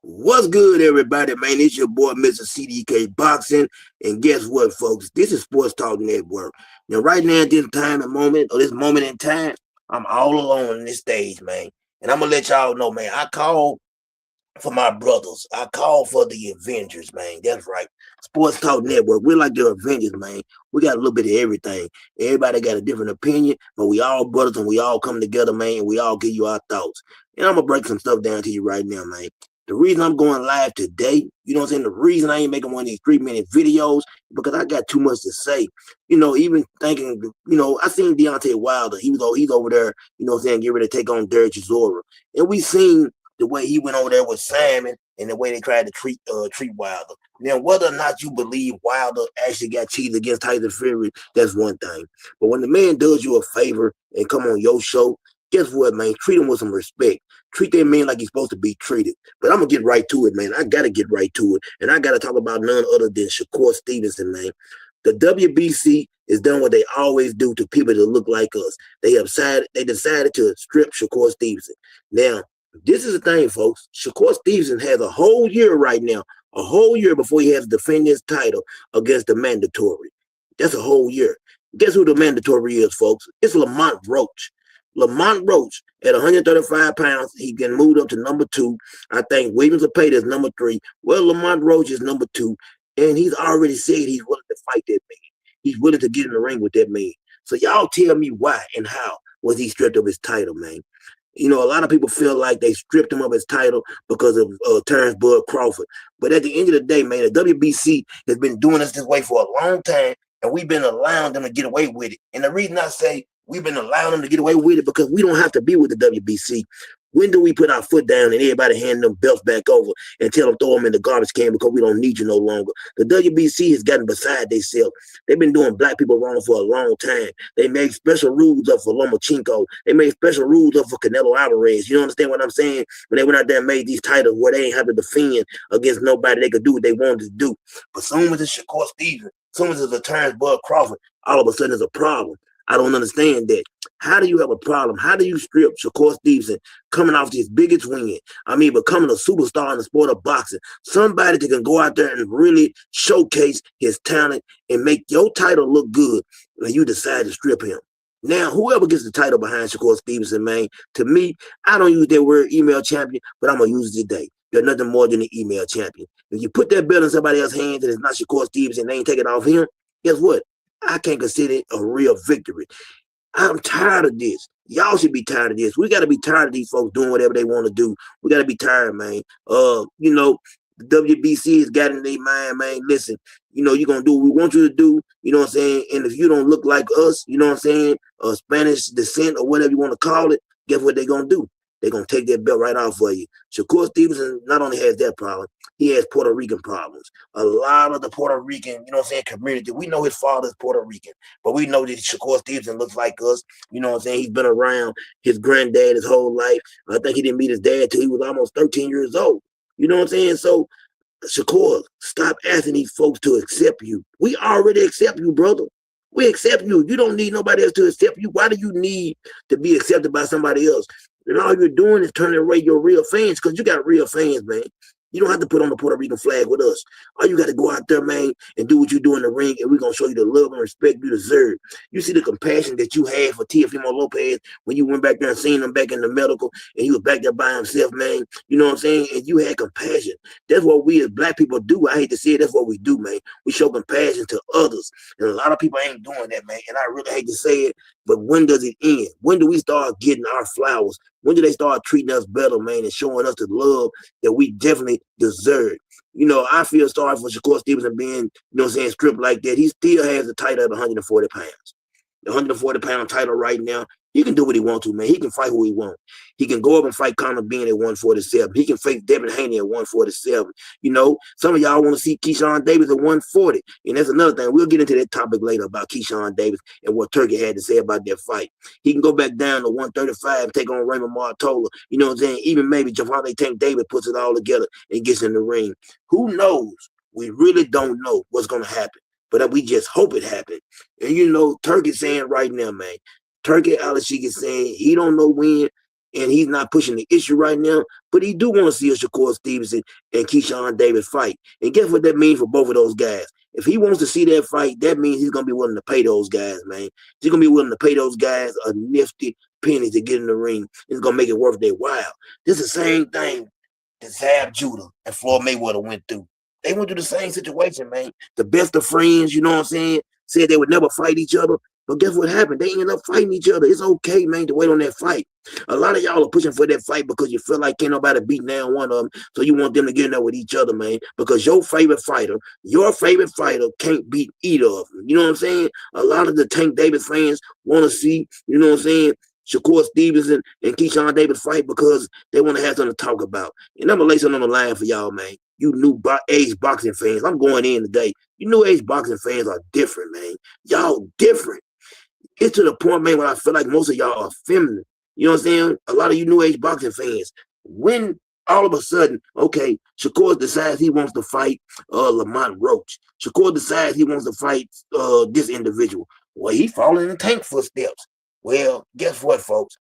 What's good, everybody, man? It's your boy, Mr. CDK Boxing. And guess what, folks? This is Sports Talk Network. Now, right now, at this time and moment, or this moment in time, I'm all alone on this stage, man. And I'm going to let y'all know, man, I called for my brothers. I called for the Avengers, man. That's right. Sports Talk Network. We're like the Avengers, man. We got a little bit of everything. Everybody got a different opinion, but we all brothers and we all come together, man, and we all give you our thoughts. And I'm going to break some stuff down to you right now, man. The reason I'm going live today, you know what I'm saying? The reason I ain't making one of these 3-minute videos because I got too much to say. You know, even thinking, I seen Deontay Wilder. He's over there, you know what I'm saying, get ready to take on Derek Chisora. And we seen the way he went over there with Simon and the way they tried to treat Wilder. Now, whether or not you believe Wilder actually got cheated against Tyson Fury, that's one thing. But when the man does you a favor and come on your show, guess what, man? Treat him with some respect. Treat that man like he's supposed to be treated. But I'm going to get right to it, man. I got to get right to it. And I got to talk about none other than Shakur Stevenson, man. The WBC has done what they always do to people that look like us. They decided to strip Shakur Stevenson. Now, this is the thing, folks. Shakur Stevenson has a whole year right now, a whole year before he has to defend his title against the mandatory. That's a whole year. Guess who the mandatory is, folks? It's Lamont Roach. Lamont Roach at 135 pounds, he can move up to number 2. I think Williams Zapata is number 3. Well, Lamont Roach is number 2, and he's already said he's willing to fight that man. He's willing to get in the ring with that man. So y'all tell me why and how was he stripped of his title, man? You know, a lot of people feel like they stripped him of his title because of Terrence Bud Crawford. But at the end of the day, man, the WBC has been doing us this way for a long time, and we've been allowing them to get away with it. And the reason I say we've been allowing them to get away with it because we don't have to be with the WBC. When do we put our foot down and everybody hand them belts back over and tell them throw them in the garbage can because we don't need you no longer? The WBC has gotten beside themselves. They've been doing black people wrong for a long time. They made special rules up for Lomachenko. They made special rules up for Canelo Alvarez. You understand what I'm saying? When they went out there and made these titles where they ain't have to defend against nobody, they could do what they wanted to do. But soon as it's Shakur Stevenson, soon as it's a Terrence Bud Crawford, all of a sudden there's a problem. I don't understand that. How do you have a problem? How do you strip Shakur Stevenson coming off his biggest win? I mean, becoming a superstar in the sport of boxing. Somebody that can go out there and really showcase his talent and make your title look good when you decide to strip him. Now, whoever gets the title behind Shakur Stevenson, man, to me, I don't use that word email champion, but I'm going to use it today. They're nothing more than an email champion. If you put that belt in somebody else's hands and it's not Shakur Stevenson and they ain't taking it off him, guess what? I can't consider it a real victory. I'm tired of this. Y'all should be tired of this. We got to be tired of these folks doing whatever they want to do. We got to be tired, man. The WBC has got in their mind, man. Listen, you're going to do what we want you to do. You know what I'm saying? And if you don't look like us, you know what I'm saying, Spanish descent or whatever you want to call it, guess what they're going to do? They're going to take that belt right off for you. Shakur Stevenson not only has that problem, he has Puerto Rican problems. A lot of the Puerto Rican, community, we know his father's Puerto Rican, but we know that Shakur Stevenson looks like us. You know what I'm saying? He's been around his granddad his whole life. I think he didn't meet his dad till he was almost 13 years old. You know what I'm saying? So, Shakur, stop asking these folks to accept you. We already accept you, brother. We accept you. You don't need nobody else to accept you. Why do you need to be accepted by somebody else? And all you're doing is turning away your real fans because you got real fans, man. You don't have to put on the Puerto Rican flag with us. All you got to go out there, man, and do what you do in the ring, and we're going to show you the love and respect you deserve. You see the compassion that you had for Teofimo Lopez when you went back there and seen him back in the medical, and he was back there by himself, man. You know what I'm saying? And you had compassion. That's what we as black people do. I hate to say it. That's what we do, man. We show compassion to others. And a lot of people ain't doing that, man. And I really hate to say it, but when does it end? When do we start getting our flowers? When do they start treating us better, man, and showing us the love that we definitely deserve? I feel sorry for Shakur Stevenson being, stripped like that. He still has the title at 140 pounds. The 140-pound title right now. He can do what he wants to, man. He can fight who he wants. He can go up and fight Conor Benn at 147. He can face Devin Haney at 147. Some of y'all want to see Keyshawn Davis at 140. And that's another thing. We'll get into that topic later about Keyshawn Davis and what Turkey had to say about that fight. He can go back down to 135, take on Raymond Martola. You know what I'm saying? Even maybe Javante Tank Davis puts it all together and gets in the ring. Who knows? We really don't know what's going to happen. But we just hope it happened. And Turkey saying right now, man, Turkey Alashik is saying he don't know when and he's not pushing the issue right now. But he do want to see a Shakur Stevenson and Keyshawn Davis fight. And guess what that means for both of those guys? If he wants to see that fight, that means he's gonna be willing to pay those guys, man. He's gonna be willing to pay those guys a nifty penny to get in the ring. It's gonna make it worth their while. This is the same thing that Zab Judah and Floyd Mayweather went through. They went through the same situation, man. The best of friends, you know what I'm saying, said they would never fight each other. But guess what happened? They ended up fighting each other. It's okay, man, to wait on that fight. A lot of y'all are pushing for that fight because you feel like can't nobody beat down one of them. So you want them to get in there with each other, man. Because your favorite fighter can't beat either of them. You know what I'm saying? A lot of the Tank Davis fans want to see, you know what I'm saying, Shakur Stevenson and Keyshawn Davis fight because they want to have something to talk about. And I'm going to lay something on the line for y'all, man. You new age boxing fans. I'm going in today. You new age boxing fans are different, man. Y'all different. It's to the point, man, where I feel like most of y'all are feminine. You know what I'm saying? A lot of you new age boxing fans. When all of a sudden, okay, Shakur decides he wants to fight Lamont Roach. Shakur decides he wants to fight this individual. Well, he following in the Tank footsteps. Well, guess what, folks?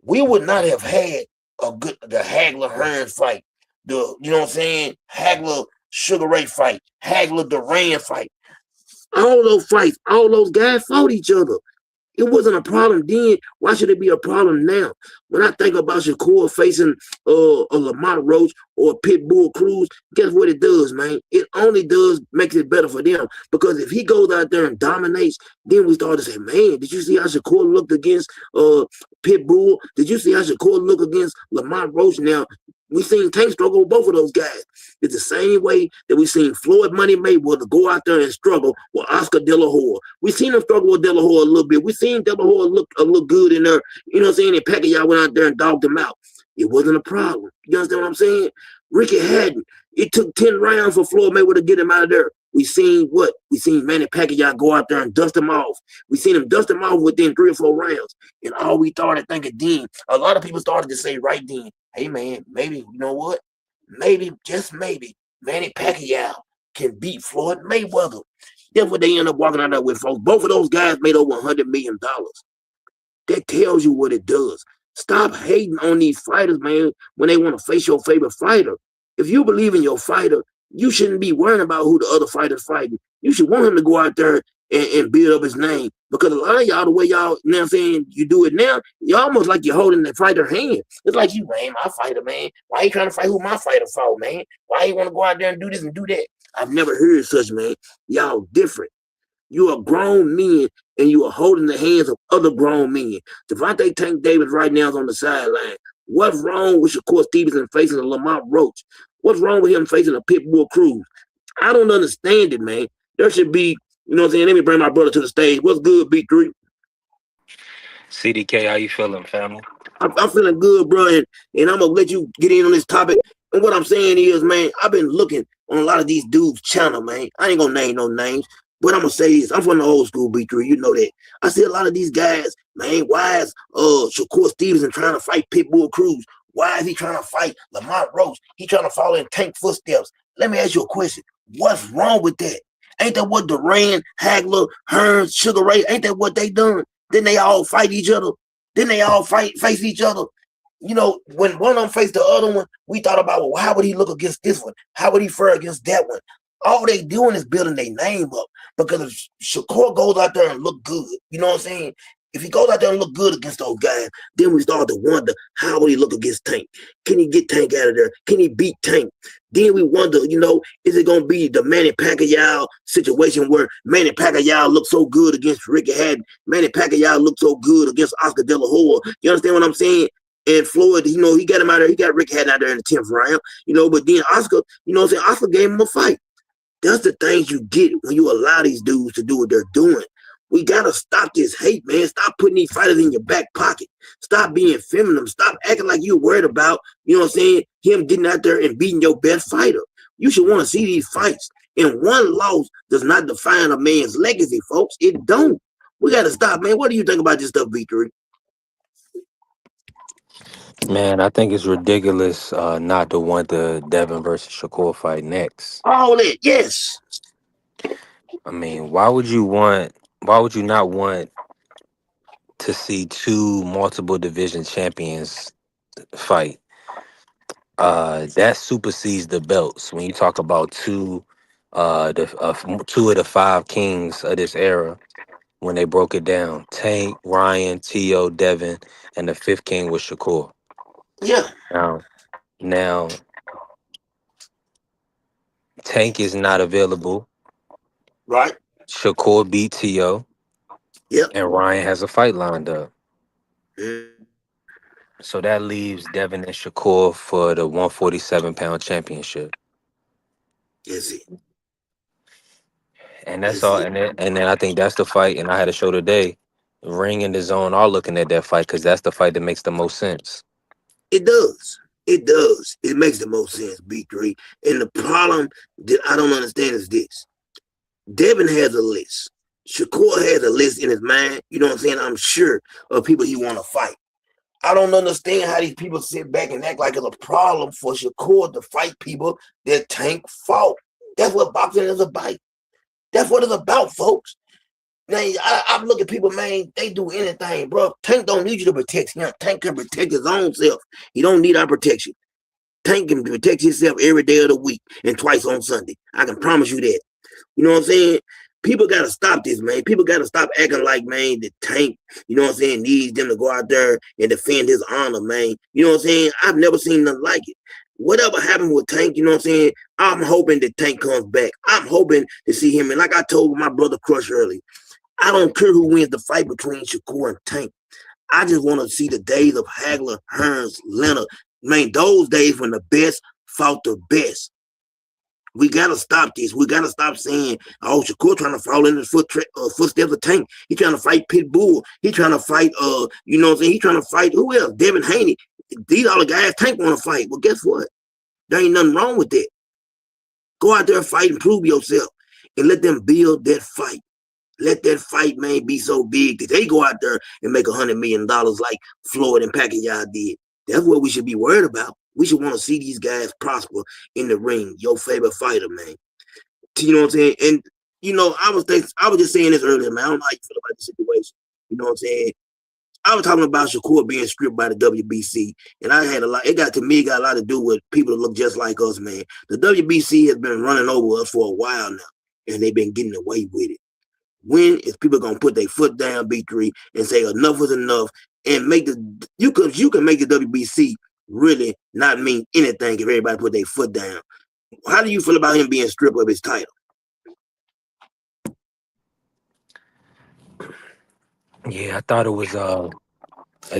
We would not have had the Hagler Hearns fight. You know what I'm saying? Hagler Sugar Ray fight. Hagler Duran fight. All those fights, all those guys fought each other. It wasn't a problem then. Why should it be a problem now? When I think about Shakur facing a Lamont Roach or a Pitbull Cruz, guess what it does, man? It only makes it better for them. Because if he goes out there and dominates, then we start to say, man, did you see how Shakur looked against Pitbull? Did you see how Shakur looked against Lamont Roach? Now, we seen Tank struggle with both of those guys. It's the same way that we seen Floyd Money Mayweather go out there and struggle with Oscar De La Hoya. We seen him struggle with De La Hoya a little bit. We seen De La Hoya look good in there. You know what I'm saying? And Pacquiao went out there and dogged him out. It wasn't a problem. You understand what I'm saying? Ricky Hatton. It took 10 rounds for Floyd Mayweather to get him out of there. We seen what? We seen Manny Pacquiao go out there and dust him off. We seen him dust him off within 3 or 4 rounds. And all we started thinking then, a lot of people started to say right then, hey, man, maybe, you know what? Maybe, just maybe, Manny Pacquiao can beat Floyd Mayweather. That's what they end up walking out there with, folks. Both of those guys made over $100 million. That tells you what it does. Stop hating on these fighters, man, when they want to face your favorite fighter. If you believe in your fighter, you shouldn't be worrying about who the other fighter's fighting. You should want him to go out there and build up his name. Because a lot of y'all, the way y'all, you know what I'm saying, you do it now, you're almost like you're holding the fighter's hand. It's like you ain't my fighter, man. Why you trying to fight who my fighter fought, man? Why you want to go out there and do this and do that? I've never heard such, man. Y'all different. You are grown men, and you are holding the hands of other grown men. Devontae Tank Davis right now is on the sideline. What's wrong with Shakur Stevenson facing a Lamont Roach? What's wrong with him facing a Pitbull Cruz? I don't understand it, man. There should be, you know what I'm saying? Let me bring my brother to the stage. What's good, B3? CDK, how you feeling, family? I'm feeling good, bro, and I'm gonna let you get in on this topic. And what I'm saying is, man, I've been looking on a lot of these dudes' channel, man. I ain't gonna name no names, but I'm gonna say this. I'm from the old school, B3. You know that. I see a lot of these guys, man. Why is Shakur Stevenson trying to fight Pitbull Cruz? Why is he trying to fight Lamont Roach? He trying to follow in Tank footsteps. Let me ask you a question. What's wrong with that? Ain't that what Duran, Hagler, Hearns, Sugar Ray, ain't that what they done? Then they all fight each other. Then they all face each other. You know, when one of them faced the other one, we thought about, well, how would he look against this one? How would he fare against that one? All they doing is building their name up. Because if Shakur goes out there and look good, you know what I'm saying? If he goes out there and look good against those guys, then we start to wonder, how will he look against Tank? Can he get Tank out of there? Can he beat Tank? Then we wonder, you know, is it going to be the Manny Pacquiao situation where Manny Pacquiao looks so good against Ricky Hatton? Manny Pacquiao looked so good against Oscar De La Hoya. You understand what I'm saying? And Floyd, you know, he got him out there. He got Ricky Hatton out there in the 10th round, you know, but then Oscar, you know what I'm saying? Oscar gave him a fight. That's the things you get when you allow these dudes to do what they're doing. We gotta stop this hate, man. Stop putting these fighters in your back pocket. Stop being feminine. Stop acting like you're worried about, you know what I'm saying, him getting out there and beating your best fighter. You should want to see these fights. And one loss does not define a man's legacy, folks. It don't. We gotta stop, man. What do you think about this stuff, V3? Man, I think it's ridiculous not to want the Devin versus Shakur fight next. All that, yes. I mean, why would you not want to see two multiple division champions fight. That supersedes the belts when you talk about two of the five kings of this era when they broke it down. Tank, Ryan, T.O., Devin, and the fifth king was Shakur. Yeah. Now, Tank is not available. Right. Shakur beat T.O., Yep. and Ryan has a fight lined up. Mm, So that leaves Devin and Shakur for the 147-pound championship. that's it. And that's That's all. it. And then I think that's the fight. And I had a show today. Ring and the Zone are looking at that fight because that's the fight that makes the most sense. It does. It does. It makes the most sense, B3. And the problem that I don't understand is this. Devin has a list. Shakur has a list in his mind, you know what I'm saying? I'm sure of people he want to fight. I don't understand how these people sit back and act like it's a problem for Shakur to fight people that Tank fought. That's what boxing is about. That's what it's about, folks. Now, I look at people, man, they do anything, bro. Tank don't need you to protect him. Tank can protect his own self. He don't need our protection. Tank can protect himself every day of the week and twice on Sunday. I can promise you that. You know what I'm saying? People got to stop this, man. People got to stop acting like, man, the Tank, you know what I'm saying, needs them to go out there and defend his honor, man. You know what I'm saying? I've never seen nothing like it. Whatever happened with Tank, you know what I'm saying? I'm hoping that Tank comes back. I'm hoping to see him. And like I told my brother Crush earlier, I don't care who wins the fight between Shakur and Tank. I just want to see the days of Hagler, Hearns, Leonard. Man, those days when the best fought the best. We gotta stop this. We gotta stop saying, "Oh, Shakur trying to follow in the footsteps of Tank. He trying to fight Pitbull. He trying to fight, you know what I'm saying? He trying to fight who else? Devin Haney. These are the guys Tank want to fight. Well, guess what? There ain't nothing wrong with that. Go out there and fight and prove yourself, and let them build that fight. Let that fight, man, be so big that they go out there and make $100 million like Floyd and Pacquiao did. That's what we should be worried about. We should want to see these guys prosper in the ring. Your favorite fighter, man. You know what I'm saying? And I was just saying this earlier, man. I don't know how you feel about the situation. You know what I'm saying? I was talking about Shakur being stripped by the WBC, and I had a lot. It got a lot to do with people that look just like us, man. The WBC has been running over us for a while now, and they've been getting away with it. When is people gonna put their foot down, B3, and say enough is enough, and make the you can make the WBC really not mean anything if everybody put their foot down. How do you feel about him being stripped of his title? Yeah, I thought it was a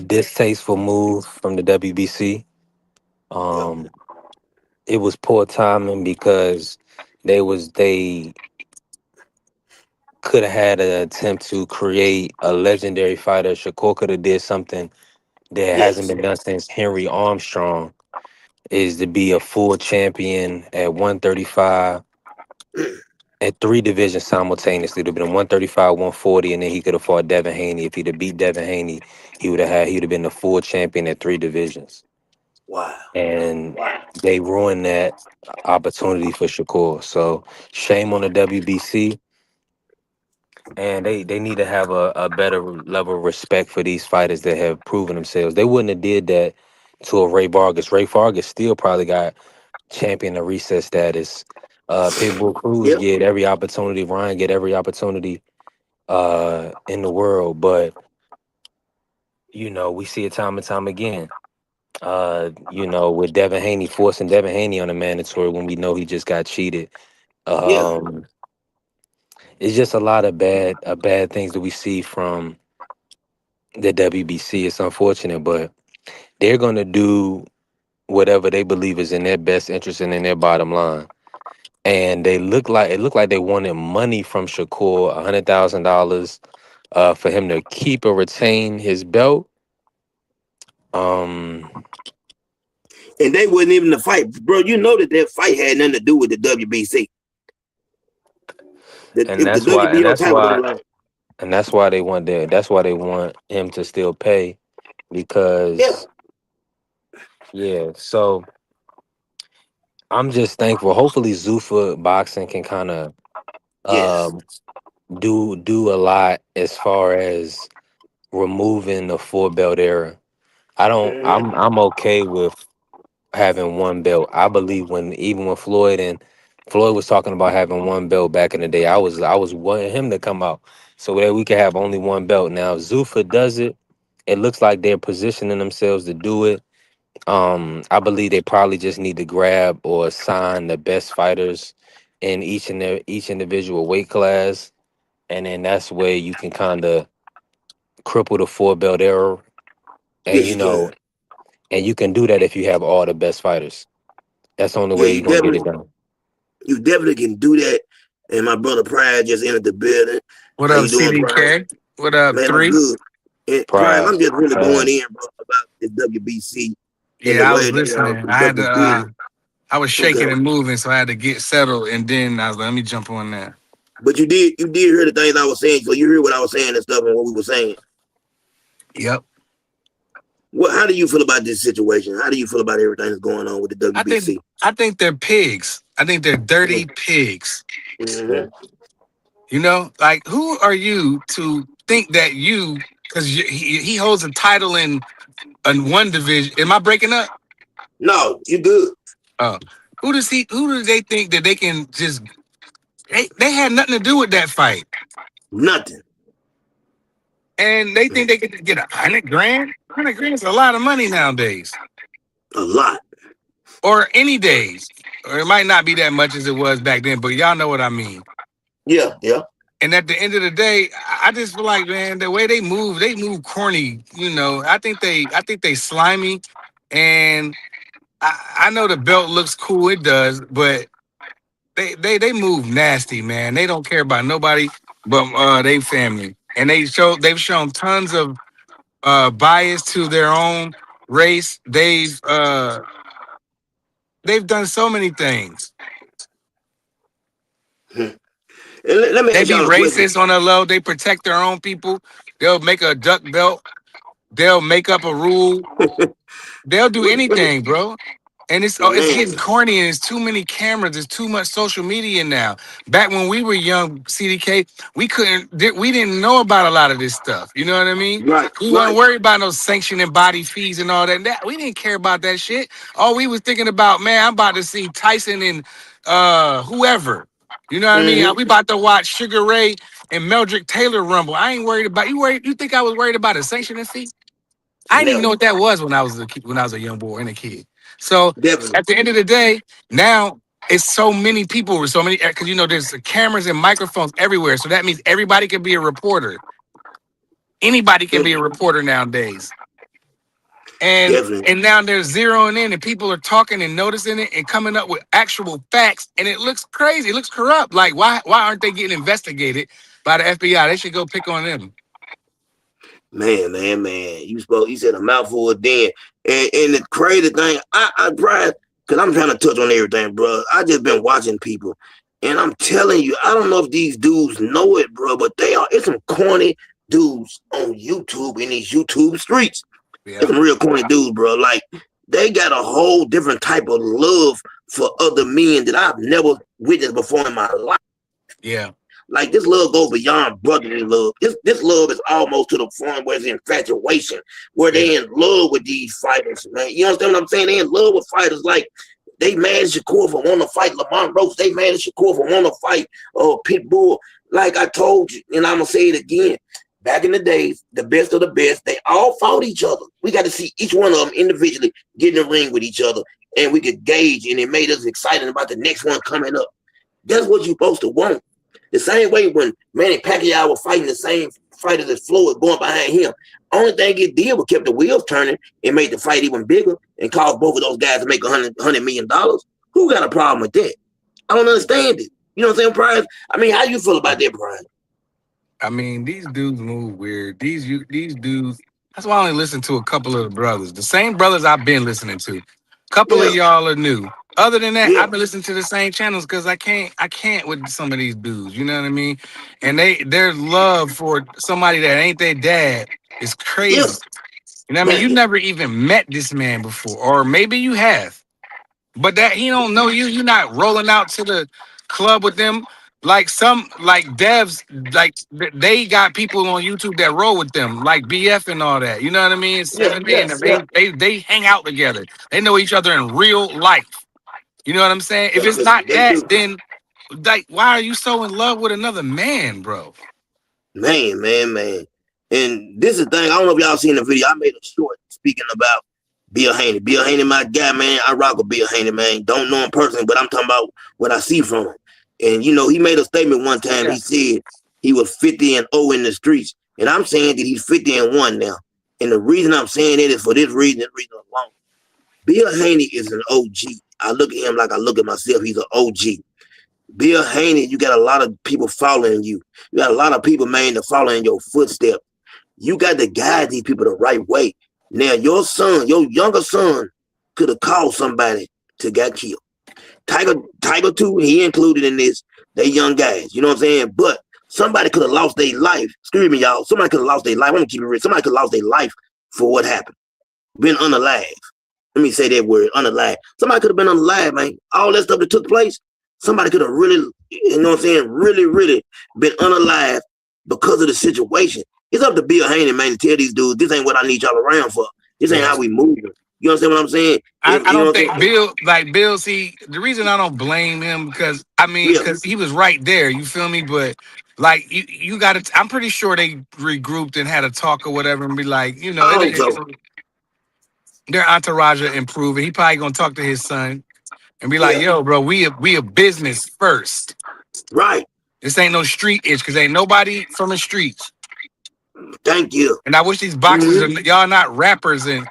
distasteful move from the WBC. Yep. Um, it was poor timing because they could have had an attempt to create a legendary fighter. Shakur could have did something that hasn't Yes. been done since Henry Armstrong, is to be a full champion at 135 at three divisions simultaneously. It would have been 135, 140, and then he could have fought Devin Haney. If he'd have beat Devin Haney, he would have been the full champion at three divisions. Wow. And they ruined that opportunity for Shakur. So shame on the WBC. And they need to have a better level of respect for these fighters that have proven themselves. They wouldn't have did that to a Ray Vargas. Ray Vargas still probably got champion of reset status. Pitbull Cruz Yep. get every opportunity. Ryan get every opportunity in the world. But, we see it time and time again. With Devin Haney, forcing Devin Haney on a mandatory when we know he just got cheated. Yeah. Um, it's just a lot of bad things that we see from the WBC. It's unfortunate, but they're gonna do whatever they believe is in their best interest and in their bottom line. And it looked like they wanted money from Shakur, $100,000, for him to keep or retain his belt. Um, And they wasn't even the fight, bro. You know that fight had nothing to do with the WBC. That and if the that's why, WBC and don't that's title was on why, the line. and that's why they want him to still pay Yeah. because yeah. So I'm just thankful. Hopefully, Zuffa boxing can kind of Yes. um do a lot as far as removing the four belt era. I don't. Mm-hmm. I'm okay with having one belt. I believe when even when Floyd was talking about having one belt back in the day, I was wanting him to come out so that we could have only one belt. Now if Zuffa does it. It looks like they're positioning themselves to do it. I believe they probably just need to grab or sign the best fighters in each individual weight class, and then that's where you can kind of cripple the four belt era, and Yes, you can. and you can do that if you have all the best fighters. That's the only Yeah, way you're gonna get it done. you definitely can do that. And my brother Pride just entered the building. What How up, you doing, Pride? CDK? What up, Man, I'm three? good. And Prime, Pride, I'm just really going man. in, bro, about the WBC and the Yeah, I was way they are listening. I had to. conducting business. I was Okay. shaking and moving, so I had to get settled, and then I was like, "Let me jump on that." But you did hear the things I was saying, so you hear what I was saying and stuff and what we were saying. Yep. How do you feel about this situation? How do you feel about everything that's going on with the I think. WBC? I think they're pigs. I think they're dirty pigs. Mm-hmm. You know, like who are you to think that you? Because he holds a title in one division. Am I breaking up? No, you good. Oh, who does he? Who do they think that they can just? They had nothing to do with that fight, Nothing. and they think they could get 100 grand. 100 grand is a lot of money nowadays, A lot. or any days. Or it might not be that much as it was back then, but y'all know what I mean. Yeah, yeah. And at the end of the day, I just feel like, man, the way they move corny. You know, I think they slimy, and I know the belt looks cool, it does, but they move nasty, man. They don't care about nobody but they family, and they've shown tons of bias to their own race. They've done so many things. Hmm. And let me They ask be y'all a question. racist on the low. They protect their own people. They'll make a duck belt. They'll make up a rule. They'll do Let me, anything, bro. And it's getting man, corny, and it's too many cameras. There's too much social media now. Back when we were young, CDK, we didn't know about a lot of this stuff. You know what I mean? right, We weren't right. worried about no sanctioning body fees and all that. We didn't care about that shit. All we was thinking about, man, I'm about to see Tyson and whoever. You know what I mean? Mm-hmm. We about to watch Sugar Ray and Meldrick Taylor rumble. I ain't worried about you. Worried? You think I was worried about a sanctioning fee? I didn't even know Never. what that was when I was when I was a young boy and a kid. So Definitely. at the end of the day, now it's so many people, so many because you know there's cameras and microphones everywhere. So that means everybody can be a reporter. Anybody can be a reporter nowadays. And Definitely. and now they're zeroing in and people are talking and noticing it and coming up with actual facts. And it looks crazy. It looks corrupt. Like why aren't they getting investigated by the FBI? They should go pick on them. Man. You said a mouthful of then. And the crazy thing, I Brian, because I'm trying to touch on everything, bro. I just been watching people. And I'm telling you, I don't know if these dudes know it, bro, but it's some corny dudes on YouTube in these YouTube streets. It's Yeah. some real corny dudes, bro. Like they got a whole different type of love for other men that I've never witnessed before in my life. Yeah. Like this love goes beyond brotherly love. This love is almost to the point where it's infatuation, where Yeah. they in love with these fighters, man. You understand what I'm saying? They in love with fighters. Like they mad at Shakur for wanting to fight Lamont Roach. They mad at Shakur for wanting to fight Pitbull. Like I told you, and I'm gonna say it again. Back in the days, the best of the best, they all fought each other. We got to see each one of them individually get in the ring with each other, and we could gauge, and it made us excited about the next one coming up. That's what you're supposed to want. The same way when Manny Pacquiao was fighting the same fighters as Floyd going behind him. Only thing it did was kept the wheels turning and made the fight even bigger and caused both of those guys to make $100 million. Who got a problem with that? I don't understand it. You know what I'm saying, Brian? I mean, how you feel about that, Brian? I mean, these dudes move weird. These dudes. That's why I only listen to a couple of the brothers. The same brothers I've been listening to. A couple of Yeah, y'all are new. Other than that, yeah, I've been listening to the same channels because I can't with some of these dudes. You know what I mean? And their love for somebody that ain't their dad is yeah, crazy. You know what I mean? man, You never even met this man before, or maybe you have, but that he don't know you. You're not rolling out to the club with them. Like some like devs, like they got people on YouTube that roll with them, like BF and all that. You know what I mean? Yeah, 7A yeah, and them. yeah. They hang out together. They know each other in real life. You know what I'm saying? If it's not They that, do. then like why are you so in love with another man, bro? Man. And this is the thing. I don't know if y'all seen the video. I made a short speaking about Bill Haney. Bill Haney, my guy, man. I rock with Bill Haney, man. Don't know him personally, but I'm talking about what I see from him. And you know, he made a statement one time. Yeah. He said he was 50-0 in the streets, and I'm saying that he's 50-1 now. And the reason I'm saying it is for this reason alone. Bill Haney is an OG. I look at him like I look at myself. He's an OG. Bill Haney, you got a lot of people following you. You got a lot of people, man, that follow in your footsteps. You got to guide these people the right way. Now, your son, your younger son, could have called somebody to get killed. Tiger too, he included in this. They young guys, you know what I'm saying? But somebody could have lost their life. Excuse me, y'all. Somebody could have lost their life. I want to keep it real. Somebody could have lost their life for what happened. Been unalive. Let me say that word, unalive. Somebody could have been unalive, man. All that stuff that took place, somebody could have really, you know what I'm saying, really been unalive because of the situation. It's up to Bill Haney, man, to tell these dudes, this ain't what I need y'all around for. This ain't Yeah. how we move. You understand what I'm saying? I You know don't what I'm think saying? Bill, see, the reason I don't blame him because I mean, Yeah, because he was right there, you feel me? But like you gotta I'm pretty sure they regrouped and had a talk or whatever and be like, you know, I hope so. their entourage will improve. And he probably gonna talk to his son and be like, Yeah, yo, bro, we a business first. right. This ain't no street itch because ain't nobody from the streets. Thank you. And I wish these boxers are Mm-hmm. y'all not rappers and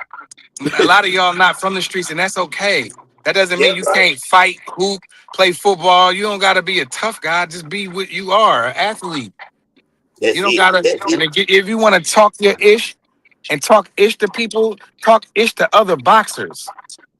a lot of y'all not from the streets, and that's okay. That doesn't mean Yep, you can't fight, hoop, play football. You don't gotta be a tough guy. Just be what you are, an athlete. You that's don't it. gotta. That's And it. if you want to talk your ish and talk ish to people, talk ish to other boxers.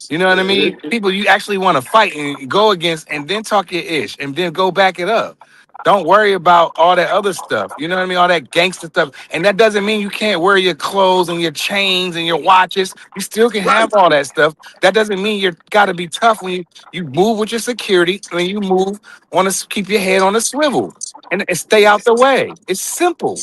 You know what I mean? Mm-hmm. People you actually want to fight and go against, and then talk your ish, and then go back it up. Don't worry about all that other stuff. You know what I mean? All that gangster stuff. And that doesn't mean you can't wear your clothes and your chains and your watches. You still can Right. have all that stuff. That doesn't mean you got to be tough when you move with your security, when you move, want to keep your head on a swivel and stay out the way. It's simple.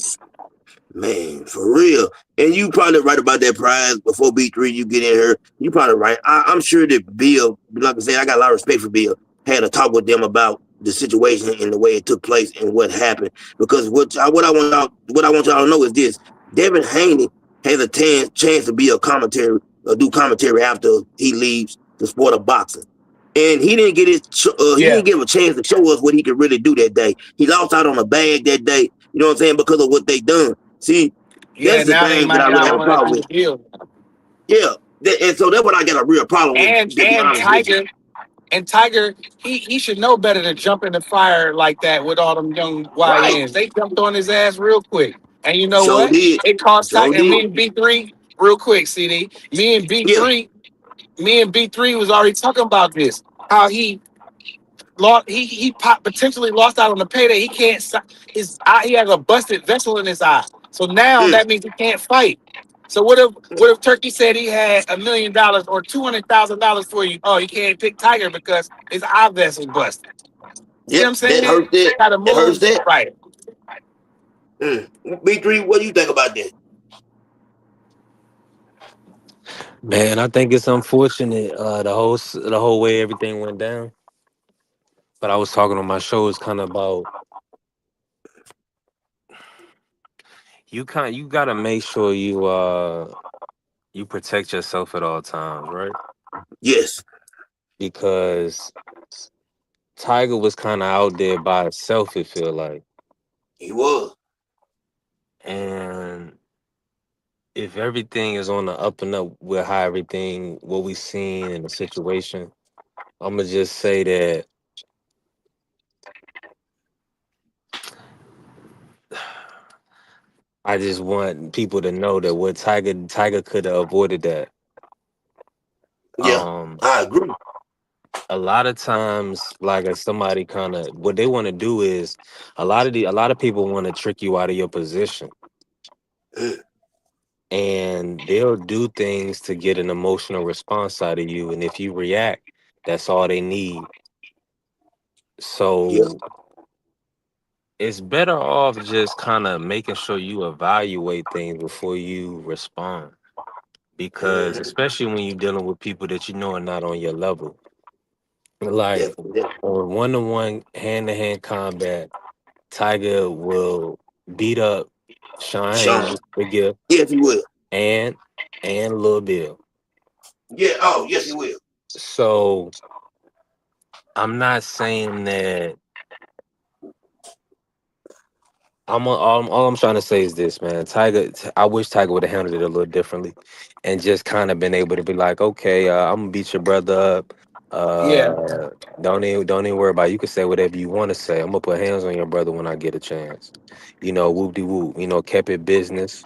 Man, for real. And you probably right about that prize before B3 you get in here. You probably right. I'm sure that Bill, like I said, I got a lot of respect for Bill, had a talk with them about the situation and the way it took place and what happened. Because what I want y'all to know is this: Devin Haney has a chance to be a commentary or do commentary after he leaves the sport of boxing. And he Yeah. didn't give a chance to show us what he could really do that day. He lost out on a bag that day. You know what I'm saying? Because of what they done. See, Yeah, that's the now they thing that might I really not have a want to problem do with. the deal. Yeah, and so that's what I got a real problem with. And To be and honest with you. Tiger And Tiger, he should know better to jump in the fire like that with all them young Right. YNs. They jumped on his ass real quick. And you know So what? did. It cost So Tiger and did. me and B3, real quick, CD. Yeah. Me and B3 was already talking about this. How he lost potentially lost out on the payday. He can't his eye, he has a busted vessel in his eye. So now Mm. that means he can't fight. So what if Turkey said he had $1 million or $200,000 for you? Oh, you can't pick Tiger because his eye vessel busted. See Yep. what I'm That saying? hurts that. Got to That hurts move that. right. Mm. B3, what do you think about that? Man, I think it's unfortunate the whole way everything went down. But I was talking on my show is kind of about you gotta make sure you protect yourself at all times, right? Yes, Because Tiger was kind of out there by himself. It feel like, he was. and if everything is on the up and up with how everything what we seen in the situation, I'm gonna just say that I just want people to know that what Tiger could have avoided that. Yeah, Um, I agree. a lot of times, like if somebody kind of what they want to do is a lot of people want to trick you out of your position, Mm. and they'll do things to get an emotional response out of you, and if you react, that's all they need. Yeah, So it's better off just kind of making sure you evaluate things before you respond. Because Mhm. especially when you're dealing with people that you know are not on your level. Like Definitely. on one-to-one, hand-to-hand combat, Tiger will beat up Sean Sean. Hayes, the gift, Yes, he will. and Lil Bill. Yeah. Oh, yes, he will. So I'm not saying that all I'm trying to say is this, man. I wish Tiger would have handled it a little differently, and just kind of been able to be like, okay, I'm gonna beat your brother up. Yeah. Uh, don't even worry about it. You can say whatever you want to say. I'm gonna put hands on your brother when I get a chance. Whoop de whoop. Kept it business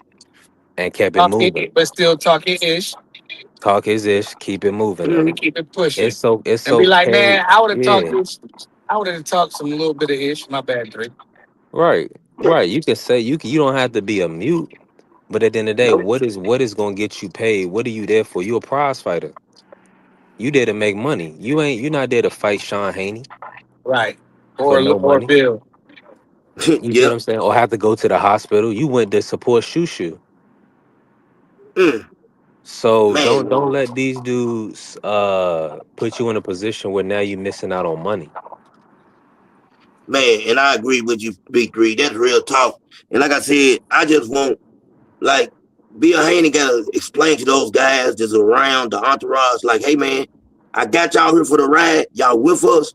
and kept it moving. Talking, but still talking ish, Talk his ish, keep it moving and though. keep it pushing. It's And be like, okay. man, I would have talked Yeah, this. I would have talked some little bit of ish. My bad, Drake. right, right. You can say you don't have to be a mute. But at the end of the day, Nope. what is gonna get you paid? What are you there for? You a prize fighter. You there to make money. You're not there to fight Sean Haney Right. for no Or money. Bill. You see what Yep. I'm saying? Or have to go to the hospital. You went to support Shushu. Mm. So don't Man, don't let these dudes put you in a position where now you're missing out on money. man, and I agree with you, Big Three. That's real talk. And like I said, I just want like Bill Haney gotta explain to those guys that's around the entourage, like, hey man, I got y'all here for the ride, y'all with us,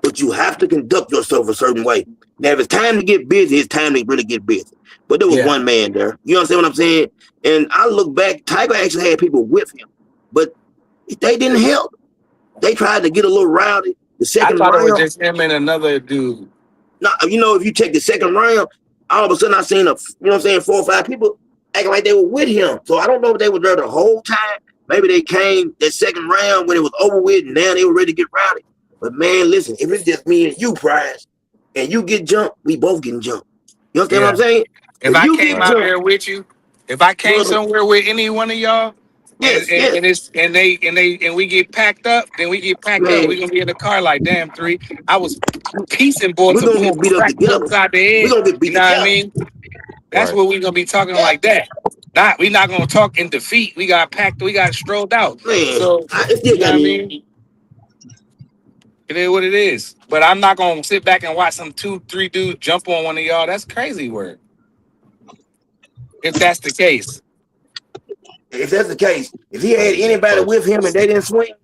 but you have to conduct yourself a certain way. Now, if it's time to get busy, it's time to really get busy. But there was Yeah. one man there. You understand what I'm saying? And I look back, Tiger actually had people with him, but they didn't help. They tried to get a little rowdy. The I second thought it was round, just him and another dude. now, if you take the second round, all of a sudden I seen what I'm saying, 4 or 5 people acting like they were with him. So I don't know if they were there the whole time. Maybe they came that second round when it was over with and now they were ready to get rowdy. But man, listen, if it's just me and you, Prize, and you get jumped, we both getting jumped. You understand what I'm Yeah. saying? If If I you came get Right. out jumped, there with you, if I came brother, somewhere with any one of y'all, and yes, and, yes, and it's and we get packed up, then we get packed up. man, We gonna be in the car like damn three. I was piecing boys we're to gonna get beat up crack them together. upside the We're head. gonna get You beat know what I together. mean? That's Right. what we gonna be talking Yeah, like that. We not gonna talk in defeat. We got packed. We got strolled out. man, So it still you know got what I me. mean? It is what it is. But I'm not gonna sit back and watch some 2, 3 dudes jump on one of y'all. That's crazy work. If that's the case. If that's the case, if he had Crazy anybody person. with him and they didn't swing,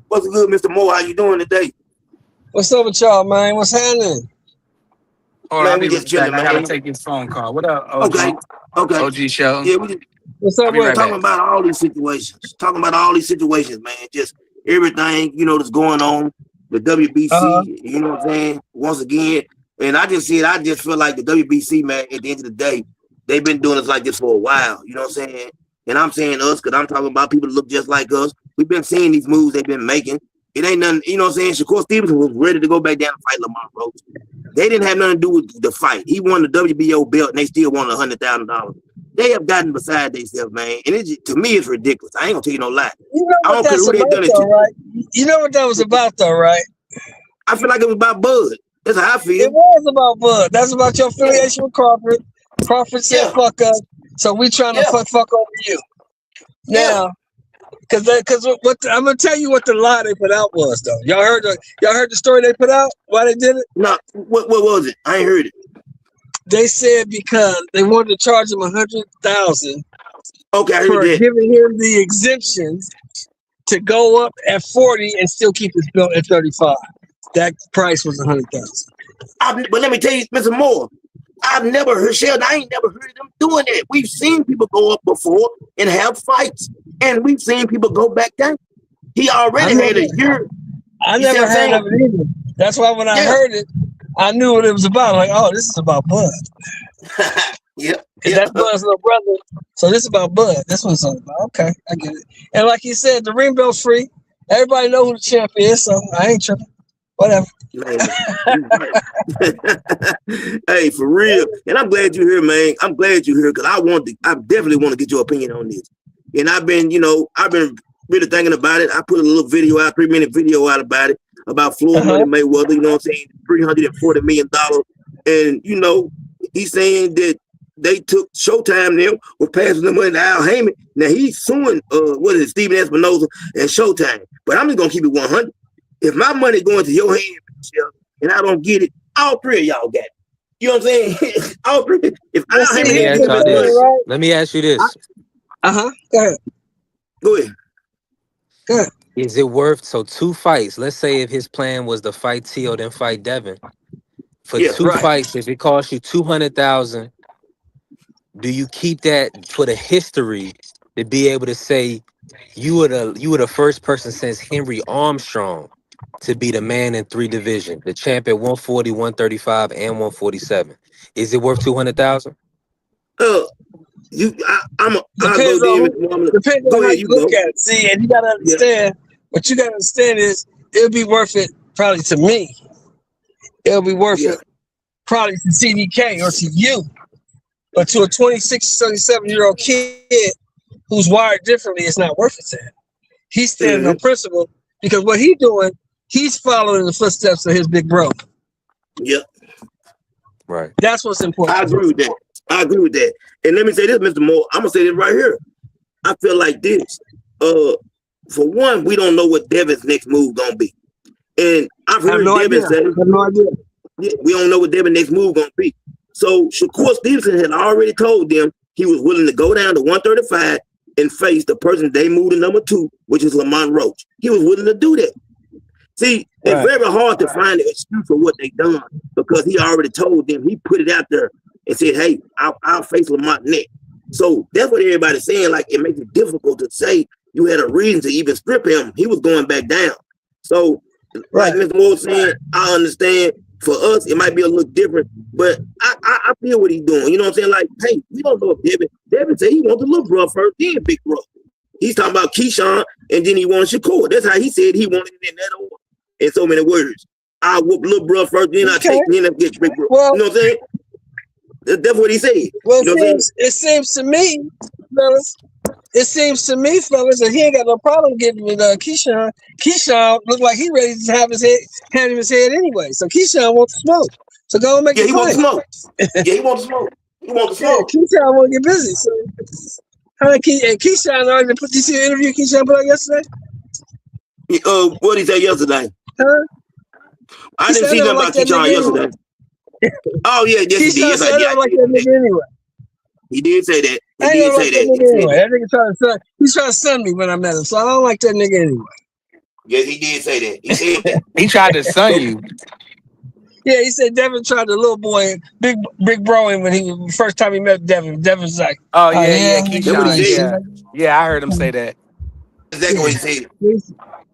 what's good, Mr. Moore? How you doing today? What's up with y'all, man? What's happening? Hold on, I'll Man, we be just right back. chilling, I gotta man. take this phone call. What up, OG? Okay, okay. OG Shelton. Yeah, we just What's up I'll be with right it? back. talking about all these situations. Talking about all these situations, man. Just everything, that's going on. The Uh-huh. WBC, you know what I'm saying? Once again. And I just see it, I just feel like the WBC, man, at the end of the day, they've been doing this like this for a while. You know what I'm saying? And I'm saying us because I'm talking about people that look just like us. We've been seeing these moves they've been making. It ain't nothing, you know what I'm saying? Shakur Stevenson was ready to go back down and fight Lamont Rose. They didn't have nothing to do with the fight. He won the WBO belt and they still won $100,000. They have gotten beside themselves, man. And to me, it's ridiculous. I ain't gonna tell you no lie. You know I what don't care that's who they about, done it though, to. right? You know what that was about, though, right? I feel like it was about Bud. That's how I It feel. was about Bud. That's about your Yeah, affiliation with Crawford. Crawford said, yeah, fuck us. So we trying to yeah, fuck over you. yeah. Now, because I'm going to tell you what the lie they put out was, though. Y'all heard the story they put out? Why they did it? No, what was it? I ain't heard it. They said because they wanted to charge him 100,000 Okay, I heard for that. giving him the exemptions to go up at 40 and still keep his belt at 35. That price was 100,000. But let me tell you, Mr. Moore, I've never heard Sheldon. I ain't never heard of them doing that. We've seen people go up before and have fights, and we've seen people go back down. He I already had never a year. I You see what never I'm heard saying? of it either. That's why when I Yeah. heard it, I knew what it was about. Like, oh, this is about Bud. Yeah, Because yeah. that's Bud's little brother. So this is about Bud. That's what it's all about. Okay, I get it. And like you said, the ring belt's free. Everybody know who the champ is, so I ain't tripping. Whatever. Man, you right. Hey, for real. And I'm glad you're here, man. I'm glad you're here because I definitely want to get your opinion on this. And I've been really thinking about it. I put a little video out, 3-minute video out about it, about Floyd Uh-huh. Money Mayweather, you know what I'm saying? $340 million And he's saying that they took Showtime them was passing the money to Al Heyman. Now he's suing Steven Espinosa and Showtime. But I'm just gonna keep it 100. If my money going to your hand, Michelle, and I don't get it, all three of y'all got it. You know what I'm saying? All three. If Al Heyman didn't give me money, right? Let me ask you this. Go ahead. Go ahead. Go ahead. Is it worth 2 fights? Let's say if his plan was to fight Tio, then fight Devin. For 2 fights, if it costs you $200,000, do you keep that for the history to be able to say you were the first person since Henry Armstrong to be the man in 3 divisions, the champ at 140, 135, and 147? Is it worth $200,000? I'll Depends go on there. depends on how you look at it. See, and you gotta understand. What you gotta understand is it'll be worth it probably to me. It'll be worth it probably to CDK or to you, but to a 26, 37-year-old kid who's wired differently, it's not worth it to him. He's standing on principle because what he's doing, he's following the footsteps of his big bro. Yep. Right. That's what's important. I agree with that. And let me say this, Mr. Moore. I'm gonna say this right here. I feel like this. For one, we don't know what Devin's next move gonna be. And I've heard Devin say, we don't know what Devin's next move gonna be. So Shakur Stevenson had already told them he was willing to go down to 135 and face the person they moved to number 2, which is Lamont Roach. He was willing to do that. See, it's very hard to find an excuse for what they done because he already told them. He put it out there and said, "Hey, I'll face Lamont next." So that's what everybody's saying. Like, it makes it difficult to say you had a reason to even strip him. He was going back down. So, like Mr. Moore saying, I understand. For us, it might be a little different, but I feel what he's doing. You know what I'm saying? Like, hey, we don't know if Devin said he wants the little bro first, then big bro. He's talking about Keyshawn, and then he wanted Shakur. That's how he said he wanted it in that order. In so many words, I whoop little bro first, then I take, then I get big bro. Well, you know what I'm saying? That's what he said. Well, you know it seems to me, fellas. It seems to me, fellas, that he ain't got no problem getting with Keyshawn. Keyshawn look like he ready to have his head anyway. So Keyshawn wants to smoke. So go and make he wants to smoke. He wants to smoke. He wants to smoke. Keyshawn want to get busy. So Keyshawn already put. You see the interview Keyshawn put out yesterday? What did he say yesterday? Huh? I didn't see nothing about Keyshawn yesterday. Oh yeah, yes he did. Said I don't like that nigga anyway. He did say that. He did say that. Anyway. That nigga he's trying to stun me when I met him, so I don't like that nigga anyway. Yes, he did say that. He said that. He tried to stun you. Yeah, he said Devin tried the little boy, big bro, him when he first time he met Devin. Devin's like, oh yeah, Keyshawn, yeah, I heard him say that. Exactly what he said.